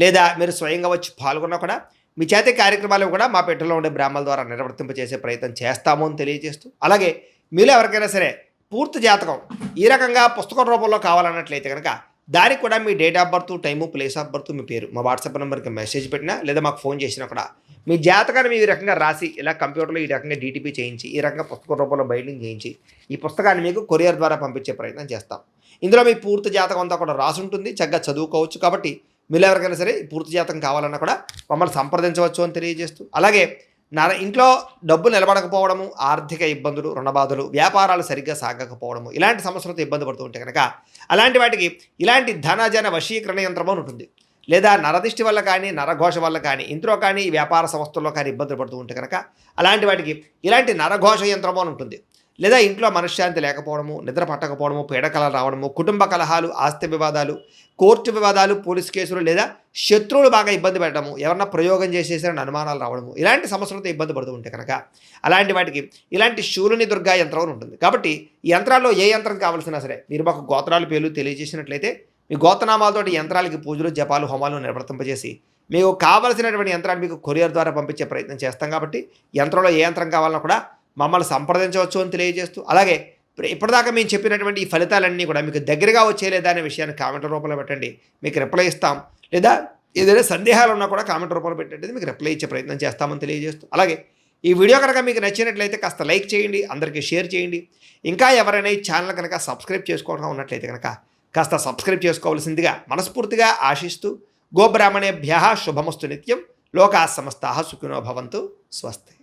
లేదా మీరు స్వయంగా వచ్చి పాల్గొన్నా కూడా మీ చేతి కార్యక్రమాలు కూడా మా పీఠంలో ఉండే బ్రాహ్మణుల ద్వారా నిర్వర్తింపచేసే ప్రయత్నం చేస్తాము అని తెలియజేస్తూ, అలాగే మీలో ఎవరికైనా సరే పూర్తి జాతకం ఈ రకంగా పుస్తకం రూపంలో కావాలన్నట్లయితే కనుక దానికి కూడా మీ date of birth, time, place of birth, మీ పేరు మా వాట్సాప్ నెంబర్కి మెసేజ్ పెట్టినా లేదా మాకు ఫోన్ చేసినా కూడా మీ జాతకాన్ని ఈ రకంగా రాసి ఇలా కంప్యూటర్లో ఈ రకంగా డీటీపీ చేయించి ఈ రకంగా పుస్తకం రూపంలో బైండింగ్ చేయించి ఈ పుస్తకాన్ని మీకు కొరియర్ ద్వారా పంపించే ప్రయత్నం చేస్తాం. ఇందులో మీ పూర్తి జాతకం అంతా కూడా రాసి ఉంటుంది, చక్కగా చదువుకోవచ్చు. కాబట్టి మీరు ఎవరికైనా సరే పూర్తి జాతకం కావాలన్నా కూడా మమ్మల్ని సంప్రదించవచ్చు అని తెలియజేస్తూ, అలాగే ఇంట్లో డబ్బు నిలబడకపోవడము, ఆర్థిక ఇబ్బందులు, రుణబాధలు, వ్యాపారాలు సరిగ్గా సాగకపోవడము, ఇలాంటి సమస్యలతో ఇబ్బంది పడుతూ ఉంటే కనుక అలాంటి వాటికి ఇలాంటి ధనజన వశీకరణ యంత్రం అని ఉంటుంది. లేదా నరదిష్టి వల్ల కానీ, నరఘోష వల్ల కానీ, ఇంట్లో కానీ, వ్యాపార సంస్థల్లో కానీ ఇబ్బందులు పడుతూ ఉంటే కనుక అలాంటి వాటికి ఇలాంటి నరఘోష యంత్రము అని ఉంటుంది. లేదా ఇంట్లో మనశ్శాంతి లేకపోవడము, నిద్ర పట్టకపోవడము, పీడకలలు రావడము, కుటుంబ కలహాలు, ఆస్తి వివాదాలు, కోర్టు వివాదాలు, పోలీస్ కేసులు, లేదా శత్రువులు బాగా ఇబ్బంది పెట్టడము, ఎవరన్నా ప్రయోగం చేసేసారని అనుమానాలు రావడము, ఇలాంటి సమస్యలతో ఇబ్బంది పడుతూ ఉంటే కనుక అలాంటి వాటికి ఇలాంటి శూలుని దుర్గా యంత్రం అని ఉంటుంది. కాబట్టి ఈ యంత్రాల్లో ఏ యంత్రం కావాల్సినా సరే మీరు మాకు గోత్రాలు పేర్లు తెలియజేసినట్లయితే మీ గోత్రనామాలతోటి యంత్రాలకి పూజలు, జపాలు, హోమాలు నిర్వర్తింపజేసి మీకు కావలసినటువంటి యంత్రాన్ని మీకు కొరియర్ ద్వారా పంపించే ప్రయత్నం చేస్తాం. కాబట్టి యంత్రంలో ఏ యంత్రం కావాలన్నా కూడా మమ్మల్ని సంప్రదించవచ్చు అని తెలియజేస్తూ, అలాగే ఇప్పటిదాకా మేము చెప్పినటువంటి ఈ ఫలితాలన్నీ కూడా మీకు దగ్గరగా వచ్చేలేదా అనే విషయాన్ని కామెంట్ రూపంలో పెట్టండి, మీకు రిప్లై ఇస్తాం. లేదా ఏదైనా సందేహాలు ఉన్నా కూడా కామెంట్ రూపంలో పెట్టండి, మీకు రిప్లై ఇచ్చే ప్రయత్నం చేస్తామని తెలియజేస్తూ, అలాగే ఈ వీడియో కనుక మీకు నచ్చినట్లయితే కాస్త లైక్ చేయండి, అందరికీ షేర్ చేయండి. ఇంకా ఎవరైనా ఈ ఛానల్ కనుక సబ్స్క్రైబ్ చేసుకోవడం ఉన్నట్లయితే కనుక కాస్త సబ్స్క్రైబ్ చేసుకోవాల్సిందిగా మనస్ఫూర్తిగా ఆశిస్తూ, గోబ్రాహ్మణేభ్యః శుభమస్తు నిత్యం, లోకాः సమస్తాः సుఖినో భవంతు, స్వస్తి.